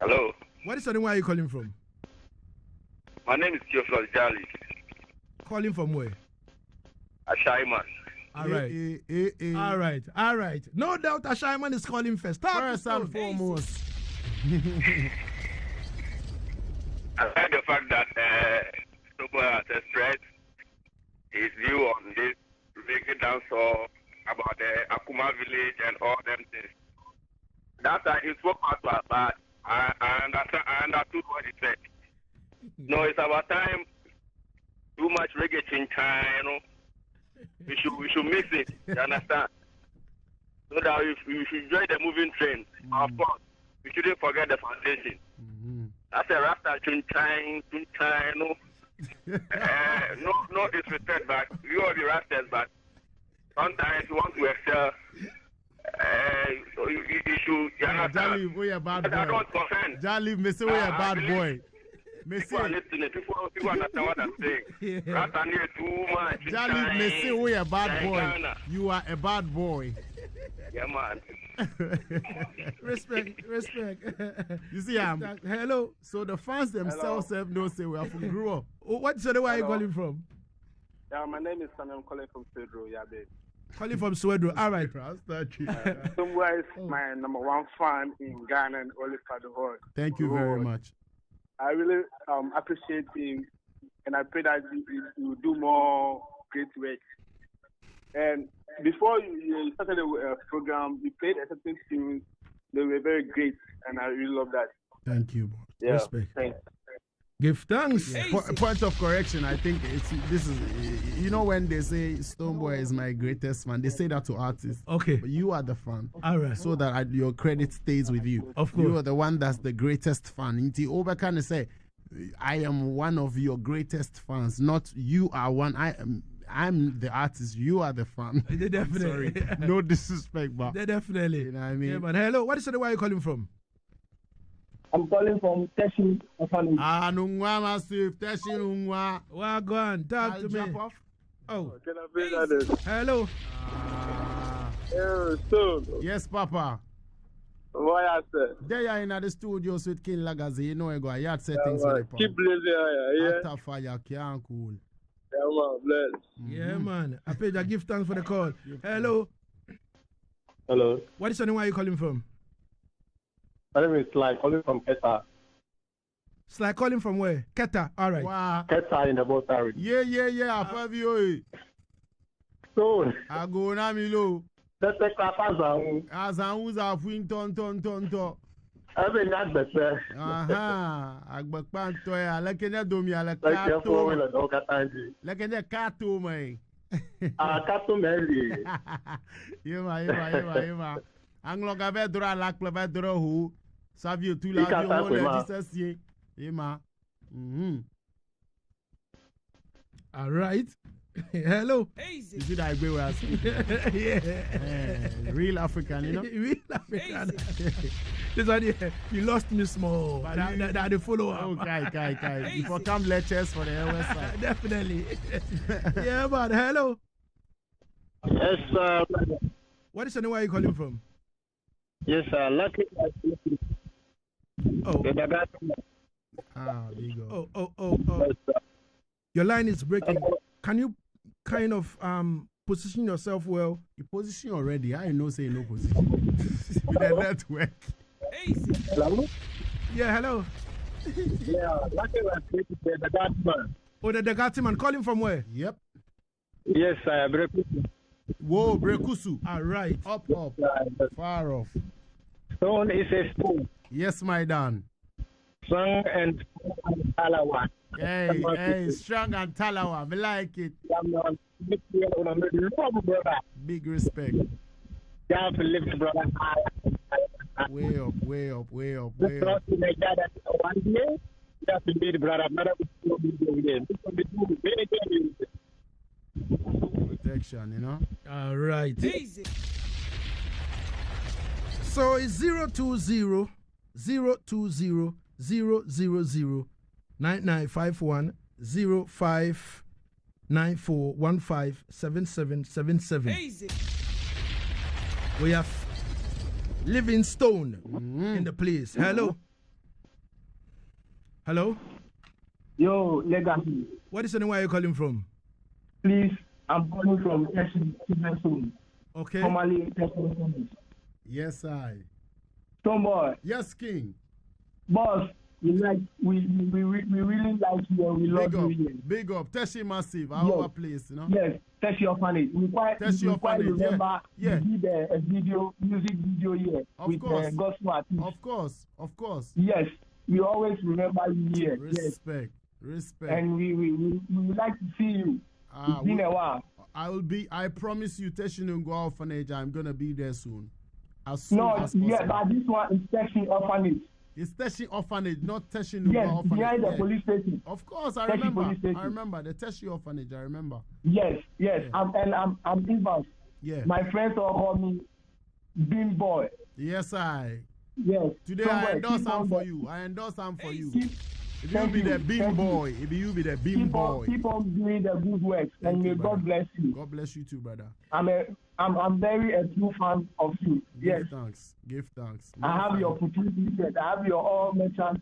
Hello. What is the name? Where are you calling from? My name is Theophilus Jali. Calling from where? Ashaiman. All right. All right. No doubt Ashaiman is calling first. First and foremost. I like the fact that Stonebwoy has expressed his view on this reggae dancehall about the Akuma village and all them things. That time he spoke out, but I understood what he said. No, it's about time. Too much reggae chincha, We should mix it. You understand? So that we should join the moving train. Of course, we shouldn't forget the foundation. That's a Rasta chincha, no disrespect, but you are the Rastas, but sometimes you want to excel. You should. Jali, we a bad boy. Jali, me say we a bad boy. People are listening. People understand what I'm saying. Rasta need too much. Jali, me say we a bad boy. You are a bad boy. Yeah, man. Respect. You see, hello. So the fans themselves have no say we have to grow up. What's the where are you calling from? Yeah, my name is Sam. I'm calling from Pedro. Yeah, babe. Calling from Swedro. All right. Stonebwoy is my number one fan in Ghana and all over the world. Thank you very much. I really appreciate him, and I pray that you do more great work. And before you started the program, you played a certain tunes. They were very great, and I really love that. Thank you. Yeah, respect. Thanks. Give thanks. Yeah. Point of correction, I think this is when they say Stonebwoy is my greatest fan, they say that to artists. Okay. But you are the fan. All right. So that your credit stays with you. Of course. You are the one that's the greatest fan. Inti Oba can say, I am one of your greatest fans. Not you are one. I'm the artist. You are the fan. They definitely. Sorry. No disrespect, but they definitely. You know what I mean? Yeah, man. Hello. What is the where are you calling from? I'm calling from Teshin. Nungwa massive. Teshin Nungwa. Well, go on. Talk to me. Off. Oh. Can I bring that in? Hello. So, Yes, Papa. what I said? They are in the studios with King Lagazee. You know, you got Yaad Settingz with the Keep blazing, yeah. After fire, can't cool. Yeah, man, bless. Yeah, man. I paid you give thanks for the call. Hello. Hello. What is your name? Where are you calling from? My name is Sly, calling from Keta. Sly calling from where? Keta. All right. Wow. Keta in the Botari. Yeah. I have you. So, I go na milo. let's take a pass. As I was a wing ton. I've been not better. Aha. Agbakpan to ya. Lekene domi ya Like your phone lekato. and all that time. Lekene kato man. Kato Mary. Yema. Angloga ve dora lak ve dora hu. Savio tu la Ika vi ta ho kwe le ma. disasiye. Yema. All right. Hello. You see that way we are speaking? Yeah. Real African, you know? Real African. This one, you lost me small. That the follow up. Oh, Kai. You for come lectures for the West side. Definitely. Yeah, but hello. Yes, sir. What is the name? Where are you calling from? Yes, sir. Lucky. Oh. The Dagat. There you go. Oh. Your line is breaking. Can you kind of position yourself well? You position already. I know say no position. With the network. Hello? Yeah, hello. Yeah, Lucky was the Dagat man. Oh, the Dagati man. Calling from where? Yep. Yes, sir. Whoa, Brekusu. All right. Up. Far off. Stone is a stone. Yes, my Dan. Song and Alawan. Hey, strong and talawa. Me like it. Big respect. Brother. Way up. Protection, you know? All right. So it's 020 020 000 9951 0594 157777. We have Living Stone in the place. Hello. Hello. Yo, Lagazee. What is the name? Where are you calling from? Please, I'm calling from Settingz. Okay. Tamale, Settingz. Yes, I. Stonebwoy. Yes, King. Boss, we really like you and we love you here. Big up. Teshi Massive, our place, you know? Yes, Teshi Orphanage. We quite remember yeah. we did a music video here with gospel artists. Of course. Yes, we always remember you here. Respect. And we would like to see you. It's been a while. I promise you, Teshi Nungo Orphanage, I'm going to be there soon. As soon as possible. Yeah, but this one is Teshi Orphanage. It's Teshi Orphanage, not Teshi Nungo Yes, Orphanage. behind the police station. Of course, I Teshi remember. police station. I remember the Teshi Orphanage. I remember. Yes. Yeah. I'm Evans. Yeah. My friends all call me Bean Boy. Yes, I. Yes. Today I endorse them for you. If you be the beam boy, Keep on doing the good work, and may God bless you. God bless you too, brother. I'm very a true fan of you. Give thanks. I have your opportunity. I have your all merchant.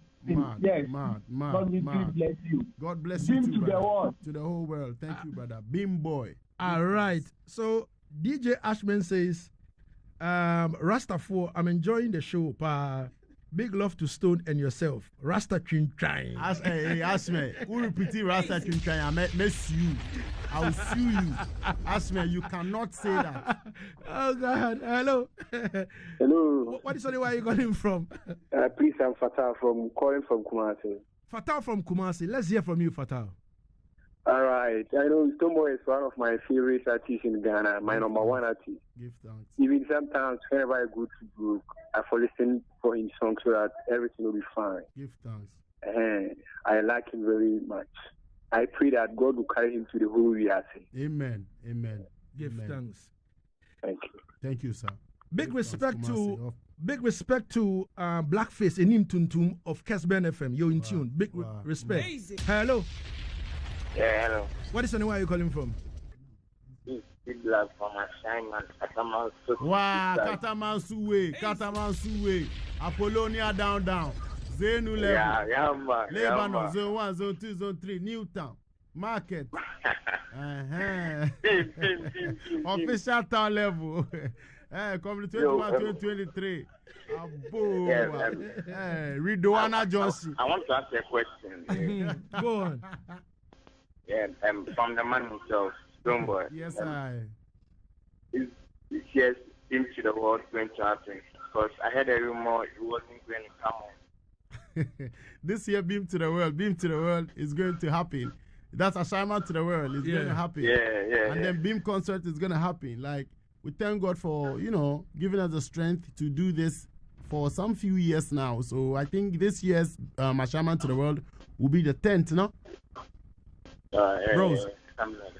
Yes. Mad. God bless you. God bless you too, to brother. the world. To the whole world. Thank you, brother. Beam boy. All right. So DJ Ashman says, Rastafo, I'm enjoying the show. Big love to Stone and yourself. Rasta Chin Chine. Ashman, who repeat Rasta Chin Chine? I may sue you. I will sue you. Ashman, you cannot say that. Oh God. Hello. Hello. What is the name? Where are you calling from? Please, I'm Fatal calling from Kumasi. Fatal from Kumasi. Let's hear from you, Fatal. All right. I know Stonebwoy is one of my favorite artists in Ghana, my number one artist. Give thanks. Even sometimes, whenever I go to book, I fall listen for his song so that everything will be fine. Give thanks. And I like him very much. I pray that God will carry him to the whole reality. Amen. Give thanks. Thank you. Thank you, sir. Big respect to Blackface Enim Tuntum of Kesben FM. You're in tune. Big respect. Amazing. Hello. Yeah, hello. What is the name? Where are you calling from? This big love for my Simon. Wow, Katamansuwe. Apollonia down. Zenu level. Yeah, man. Lebanon, zone 1, zone 2, zone 3, Newtown. Market. Official town level. Coming to 21, 2023. Ridwana Johnson. I want to ask a question. Go on. Yeah, from the man himself, Stonebwoy. Yes, I. This year's Beam to the World going to happen? Because I heard a rumor it wasn't going to come on. This year, Beam to the World is going to happen. That's Assignment to the World. It's going to happen. Yeah. And then Beam concert is going to happen. Like, we thank God for, giving us the strength to do this for some few years now. So I think this year's Assignment to the World will be the 10th, no?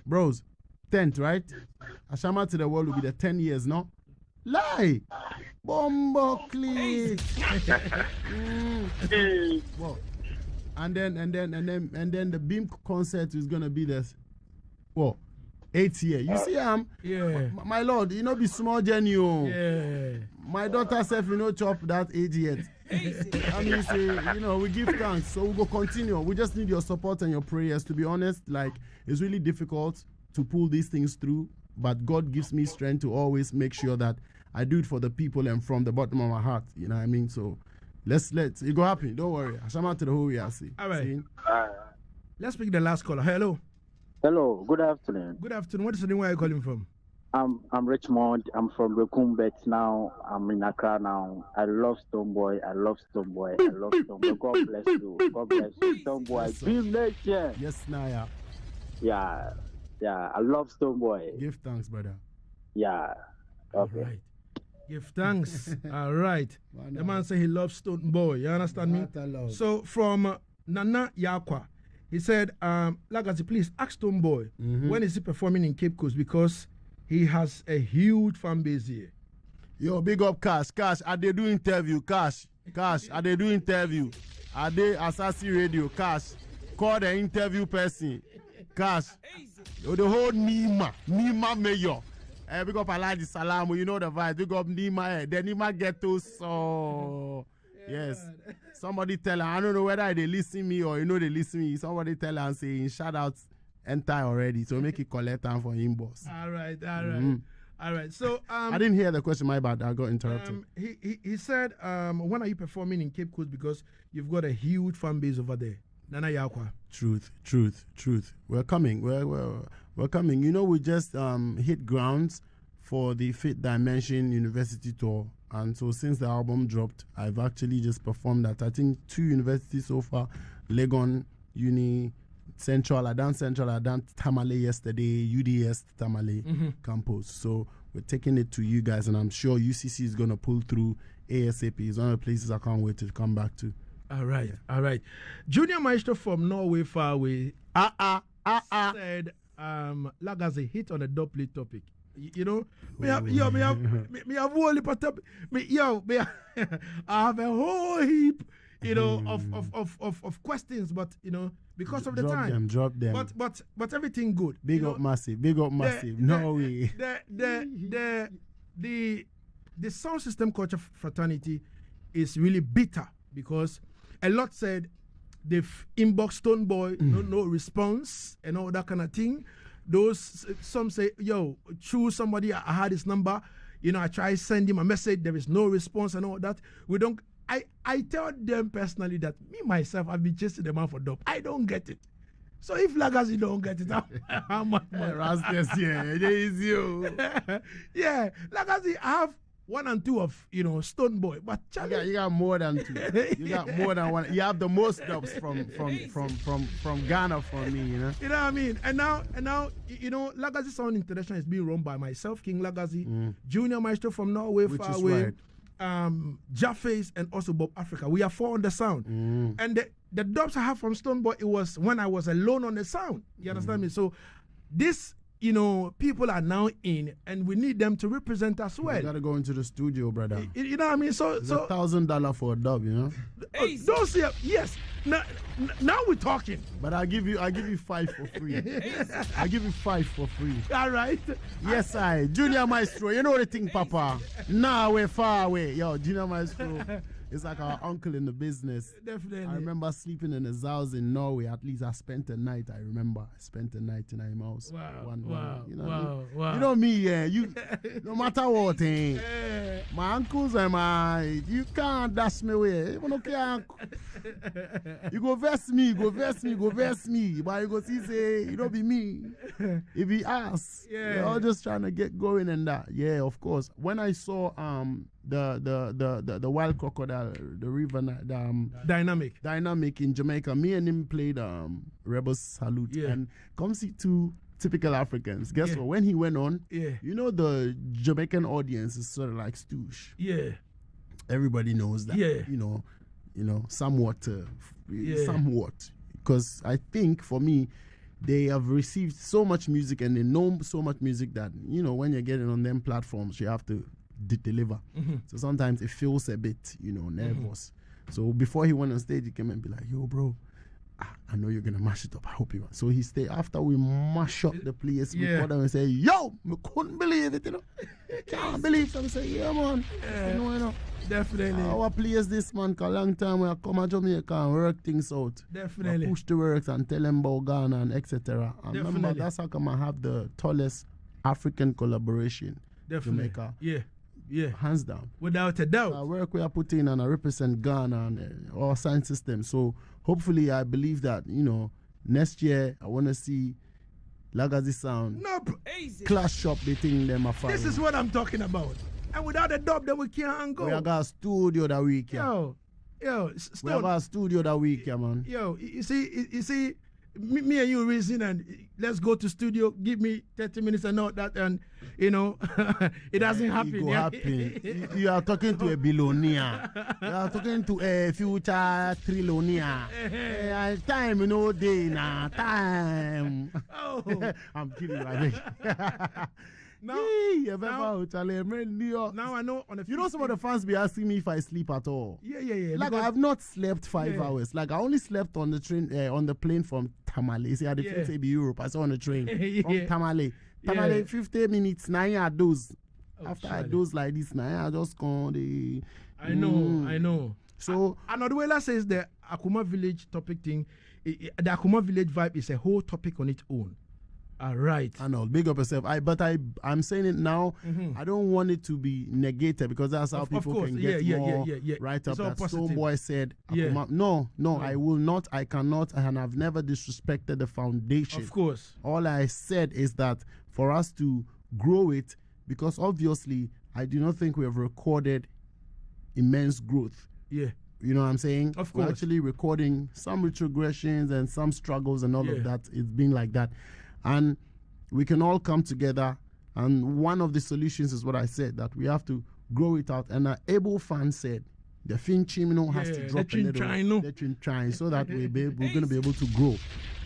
Bros, 10th, right? Assignment to the World will be the 10 years, no? Lie! Bombo click. Well, and then the Beam concert is gonna be this. Well, 8th year. You see, my lord, be small genuine. Yeah. My daughter self, chop that age yet. I mean, say, we give thanks, so we go continue. We just need your support and your prayers. To be honest, like, it's really difficult to pull these things through, but God gives me strength to always make sure that I do it for the people and from the bottom of my heart. You know what I mean? So let's it go happen. Don't worry. I shall to the whole we are seeing. All right. Let's pick the last caller. Hello. Hello. Good afternoon. Good afternoon. What is the name? Where are you calling from? I'm Richmond. I'm from Rekumbet now. I'm in Accra now. I love Stonebwoy. God bless you. Stonebwoy. Beam Nation. Yes, Naya. Yeah. I love Stonebwoy. Give thanks, brother. Yeah. Okay. All right. Give thanks. All right. The man said he loves Stonebwoy. You understand me? So from Nana Yakwa, he said, Lagazee, please ask Stonebwoy when is he performing in Cape Coast, because he has a huge fan base here. Yo, big up Cash. Are they do interview? Cash. Are they do interview? Are they Asaase Radio? Cash. Call the interview person. Cash. Yo, the whole Nima mayor. Big up Alhaji Salamu, you know the vibe. Big up Nima. The Nima ghetto. So yes. Somebody tell her, I don't know whether they listen me or they listen me. Somebody tell her and say, shout out enter already, so make it collect time for him, boss. All right. So I didn't hear the question. My bad. I got interrupted. He said, when are you performing in Cape Coast, because you've got a huge fan base over there? Nana Yakwa. Truth. We're coming. We're coming. We just hit grounds for the Fifth Dimension University tour, and so since the album dropped, I've actually just performed at I think 2 universities so far: Legon Uni. Central, I done Tamale yesterday, UDS Tamale campus. So we're taking it to you guys, and I'm sure UCC is going to pull through ASAP. It's one of the places I can't wait to come back to. All right. Junior Maestro from Norway, far away, said, Lagazee hit on a double topic. I have a whole heap, of questions, but because of the time, drop them. But everything good. Big up massive. No way. The sound system culture fraternity is really bitter, because a lot said they've inboxed Stonebwoy, no response and all that kind of thing. Some say, choose somebody, I had his number, I try send him a message, there is no response and all that. I tell them personally that me myself, I've been chasing the man for dope. I don't get it. So if Lagazee don't get it, how much more? Yeah, Lagazee, I have 1 and 2 of Stonebwoy, but you got more than 2. You got more than 1. You have the most dubs from Ghana for me. You know what I mean? And now Lagazee Sound International is being run by myself, King Lagazee, Junior Maestro from Norway, which far is away. Right. Jafface and also Bob Africa. We are 4 on the sound. And the dubs I have from Stonebwoy, it was when I was alone on the sound. You understand me? So this, people are now in, and we need them to represent as well. You gotta go into the studio, brother. You know what I mean? So it's $1,000 for a dub, don't say yes. now we're talking. But I give you 5 for free. I give you 5 for free. All right. Yes, Junior Maestro. You know the thing, Papa. Nah, we're far away. Yo, Junior Maestro. It's like our uncle in the business. Definitely. I remember sleeping in his house in Norway. At least I spent a night. I remember I spent a night in his house. Wow. You know You know me, yeah. You no matter what, my uncles and you can't dash me away. Even okay, you go verse me. But you go see say you don't be me. If he asks, we're all just trying to get going and that. Yeah, of course. When I saw the wild crocodile, the river, dynamic in Jamaica. Me and him played Rebel Salute, and come see 2 typical Africans. Guess what? When he went on, you know the Jamaican audience is sort of like stoosh. Yeah, everybody knows that. Yeah, you know, somewhat, because I think for me, they have received so much music and they know so much music that when you're getting on them platforms, you have to deliver. So sometimes it feels a bit, nervous. So before he went on stage, he came and be like, "Yo, bro, I know you're gonna mash it up. I hope you." So he stayed after we mash up the place. We called him and say, "Yo, we couldn't believe it, can't believe it." So we say, "Yeah, man, definitely. Our place this man, cause a long time we come to Jamaica and work things out. Definitely. We push the works and tell them about Ghana and etc. And remember, that's how come I have the tallest African collaboration. Definitely. Jamaica. Yeah. Hands down. Without a doubt. I work we are putting and I represent Ghana and our sound system. So hopefully I believe that, next year I want to see Lagazee sound. Clash up the thing them are fighting. This is what I'm talking about. And without a dub, then we can't go. We have got a studio that week, Yo, we have got a studio that week, man. Yo, you see, me and you reason and let's go to studio, give me 30 minutes and all that, and it doesn't happen. It go happen. You are talking to a billionaire. You are talking to a future trillionaire. Time, day now. Time. Oh. I'm kidding, right? Now I know on a some of the fans be asking me if I sleep at all. Yeah. Like I have not slept 5 hours. Like I only slept on the train, on the plane from Tamale. See, I had the plane to Europe. I saw on the train from Tamale. 50 minutes. Now I doze. After I doze like this, now I just gone. I know. So another way that says the Akuma Village topic thing. The Akuma Village vibe is a whole topic on its own. All right. I know, big up yourself. I'm saying it now. I don't want it to be negated because that's how people can get more right up. That Stonebwoy said, no, I will not, I cannot, and I've never disrespected the foundation. Of course. All I said is that for us to grow it, because obviously I do not think we have recorded immense growth. Yeah. You know what I'm saying? Of course. We're actually recording some retrogressions and some struggles and all of that. It's been like that. And we can all come together. And one of the solutions is what I said, that we have to grow it out. And an able fan said, the Finchim has to drop a little. Trying so that we're going to be able to grow.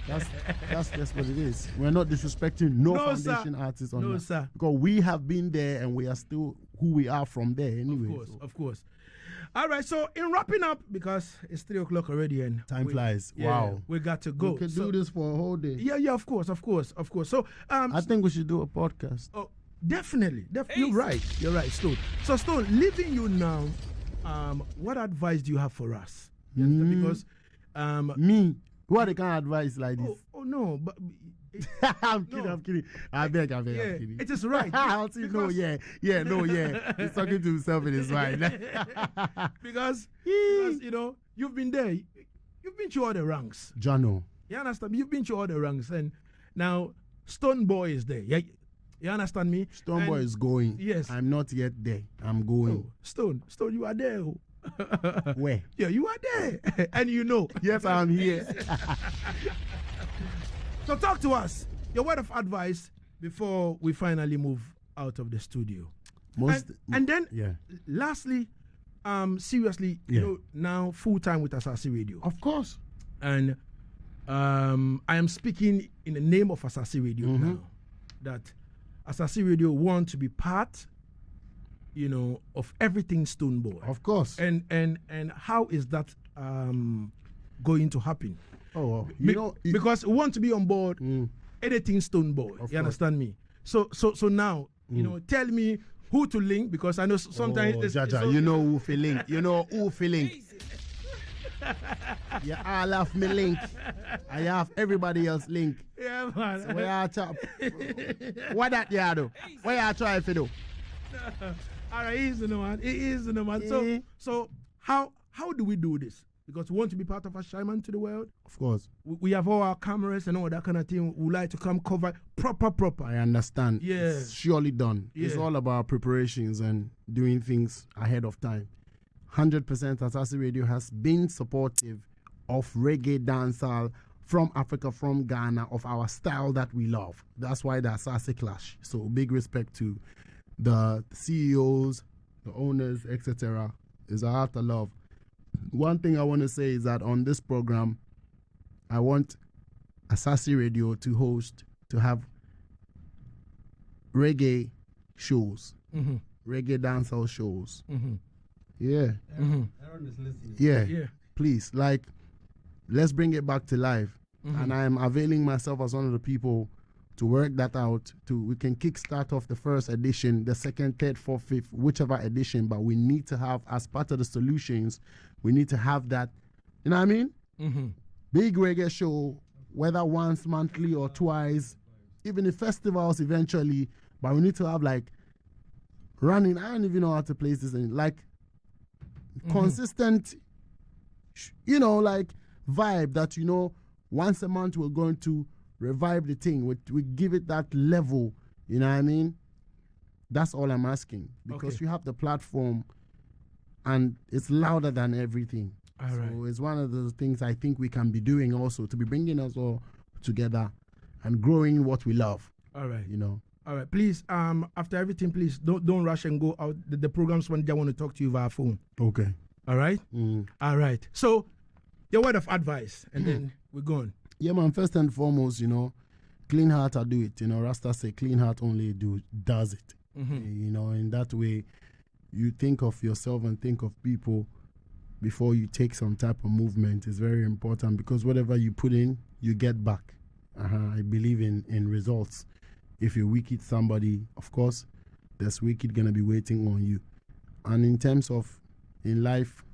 That's just what it is. We're not disrespecting no foundation artists on that. Sir. Because we have been there and we are still who we are from there anyway. Of course. All right, so in wrapping up, because it's 3 o'clock already and time flies. Wow. We got to go. We can do this for a whole day. Yeah, of course. So I think we should do a podcast. Oh, definitely. You're right, Stone. So Stone, leaving you now, what advice do you have for us? Because me, what I can advise like this? Oh no, but I'm kidding. I beg, I'm kidding. It is right. He's talking to himself in his mind. because you've been there. You've been through all the ranks. Jano. You understand? You've been through all the ranks, and now Stonebwoy is there. Yeah, you understand me? Stonebwoy is going. Yes. I'm not yet there. I'm going. Oh, Stone, you are there. Where? Yeah, you are there. And you know. Yes, I'm here. So talk to us. Your word of advice before we finally move out of the studio. And then, lastly, seriously, now full-time with Asaase Radio. Of course. And I am speaking in the name of Asaase Radio now. That Asaase Radio want to be part, of everything Stonebwoy. Of course. And how is that going to happen. Oh, Because we want to be on board anything Stonebwoy. You understand me? So now, tell me who to link, because I know sometimes you know who for link. You know who for link. You all have me link. I have everybody else link. Yeah, man. So where I top? What that you do? What you try to do? All right, easy, man. Easy, man. So how do we do this? Because we want to be part of a shaman to the world. Of course. We have all our cameras and all that kind of thing. We like to come cover proper. I understand. Yeah. It's surely done. Yeah. It's all about preparations and doing things ahead of time. 100% Asaase Radio has been supportive of reggae dancehall from Africa, from Ghana, of our style that we love. That's why the Asaase clash. So big respect to the CEOs, the owners, etc. It's a heart of love. One thing I want to say is that on this program, I want Asaase Radio to have reggae shows, reggae dancehall shows. Yeah. Aaron is listening. Yeah. Please, let's bring it back to life. And I am availing myself as one of the people to work that out. We can kickstart off the first edition, the second, third, fourth, fifth, whichever edition. But we need to have, as part of the solutions, we need to have that. You know what I mean? Big reggae show, whether once monthly or twice, even in festivals eventually. But we need to have running. I don't even know how to place this in. Consistent, vibe that, once a month we're going to revive the thing. We give it that level, you know what I mean? That's all I'm asking. Because you have the platform and it's louder than everything. All right. So it's one of those things I think we can be doing also, to be bringing us all together and growing what we love. All right. All right, please. After everything, please don't rush and go out. The programs when they want to talk to you via phone. Okay. All right. All right. So, your word of advice, and then we're going. Yeah, man. First and foremost, clean heart, I do it. Rasta say, clean heart only does it. In that way, you think of yourself and think of people before you take some type of movement is very important, because whatever you put in, you get back. I believe in results. If you wicked somebody, of course, there's wicked gonna be waiting on you. And in terms of in life,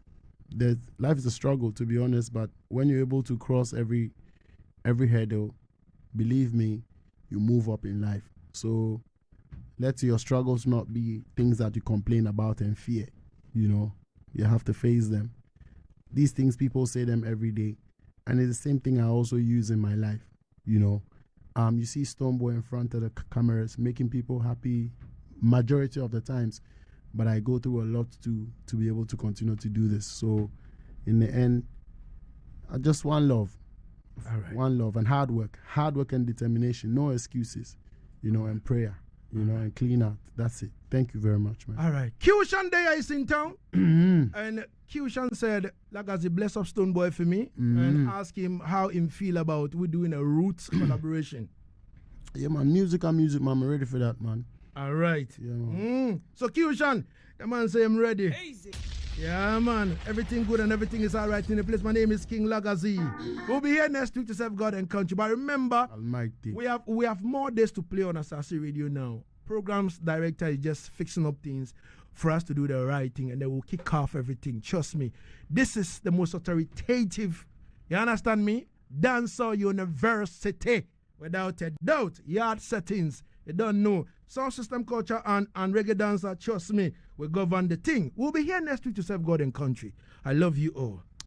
life is a struggle, to be honest. But when you're able to cross every hurdle, believe me, you move up in life. So let your struggles not be things that you complain about and fear. You have to face them. These things, people say them every day, and it's the same thing I also use in my life. You see Stonebwoy in front of the cameras making people happy majority of the times, but I go through a lot to be able to continue to do this. So in the end, I just one love. All right. One love and hard work and determination, no excuses, and prayer, and clean out. That's it. Thank you very much, man. All right. Q-Shan Day is in town. And Q-Shan said, Lagazee, bless up Stonebwoy for me, and ask him how him feel about we doing a roots collaboration. Yeah, man. Music, man. I'm ready for that, man. All right. Yeah, man. So, Q-Shan, the man say I'm ready. Easy. Yeah, man. Everything good and everything is all right in the place. My name is King Lagazee. We'll be here next week to serve God and country. But remember, Almighty, we have more days to play on Asaase Radio now. Programs director is just fixing up things for us to do the right thing, and then we'll kick off everything. Trust me. This is the most authoritative, you understand me? Dancehall University. Without a doubt. Yaad Settingz. You don't know. Sound system culture and reggae dancer, trust me, we govern the thing. We'll be here next week to serve God and country. I love you all.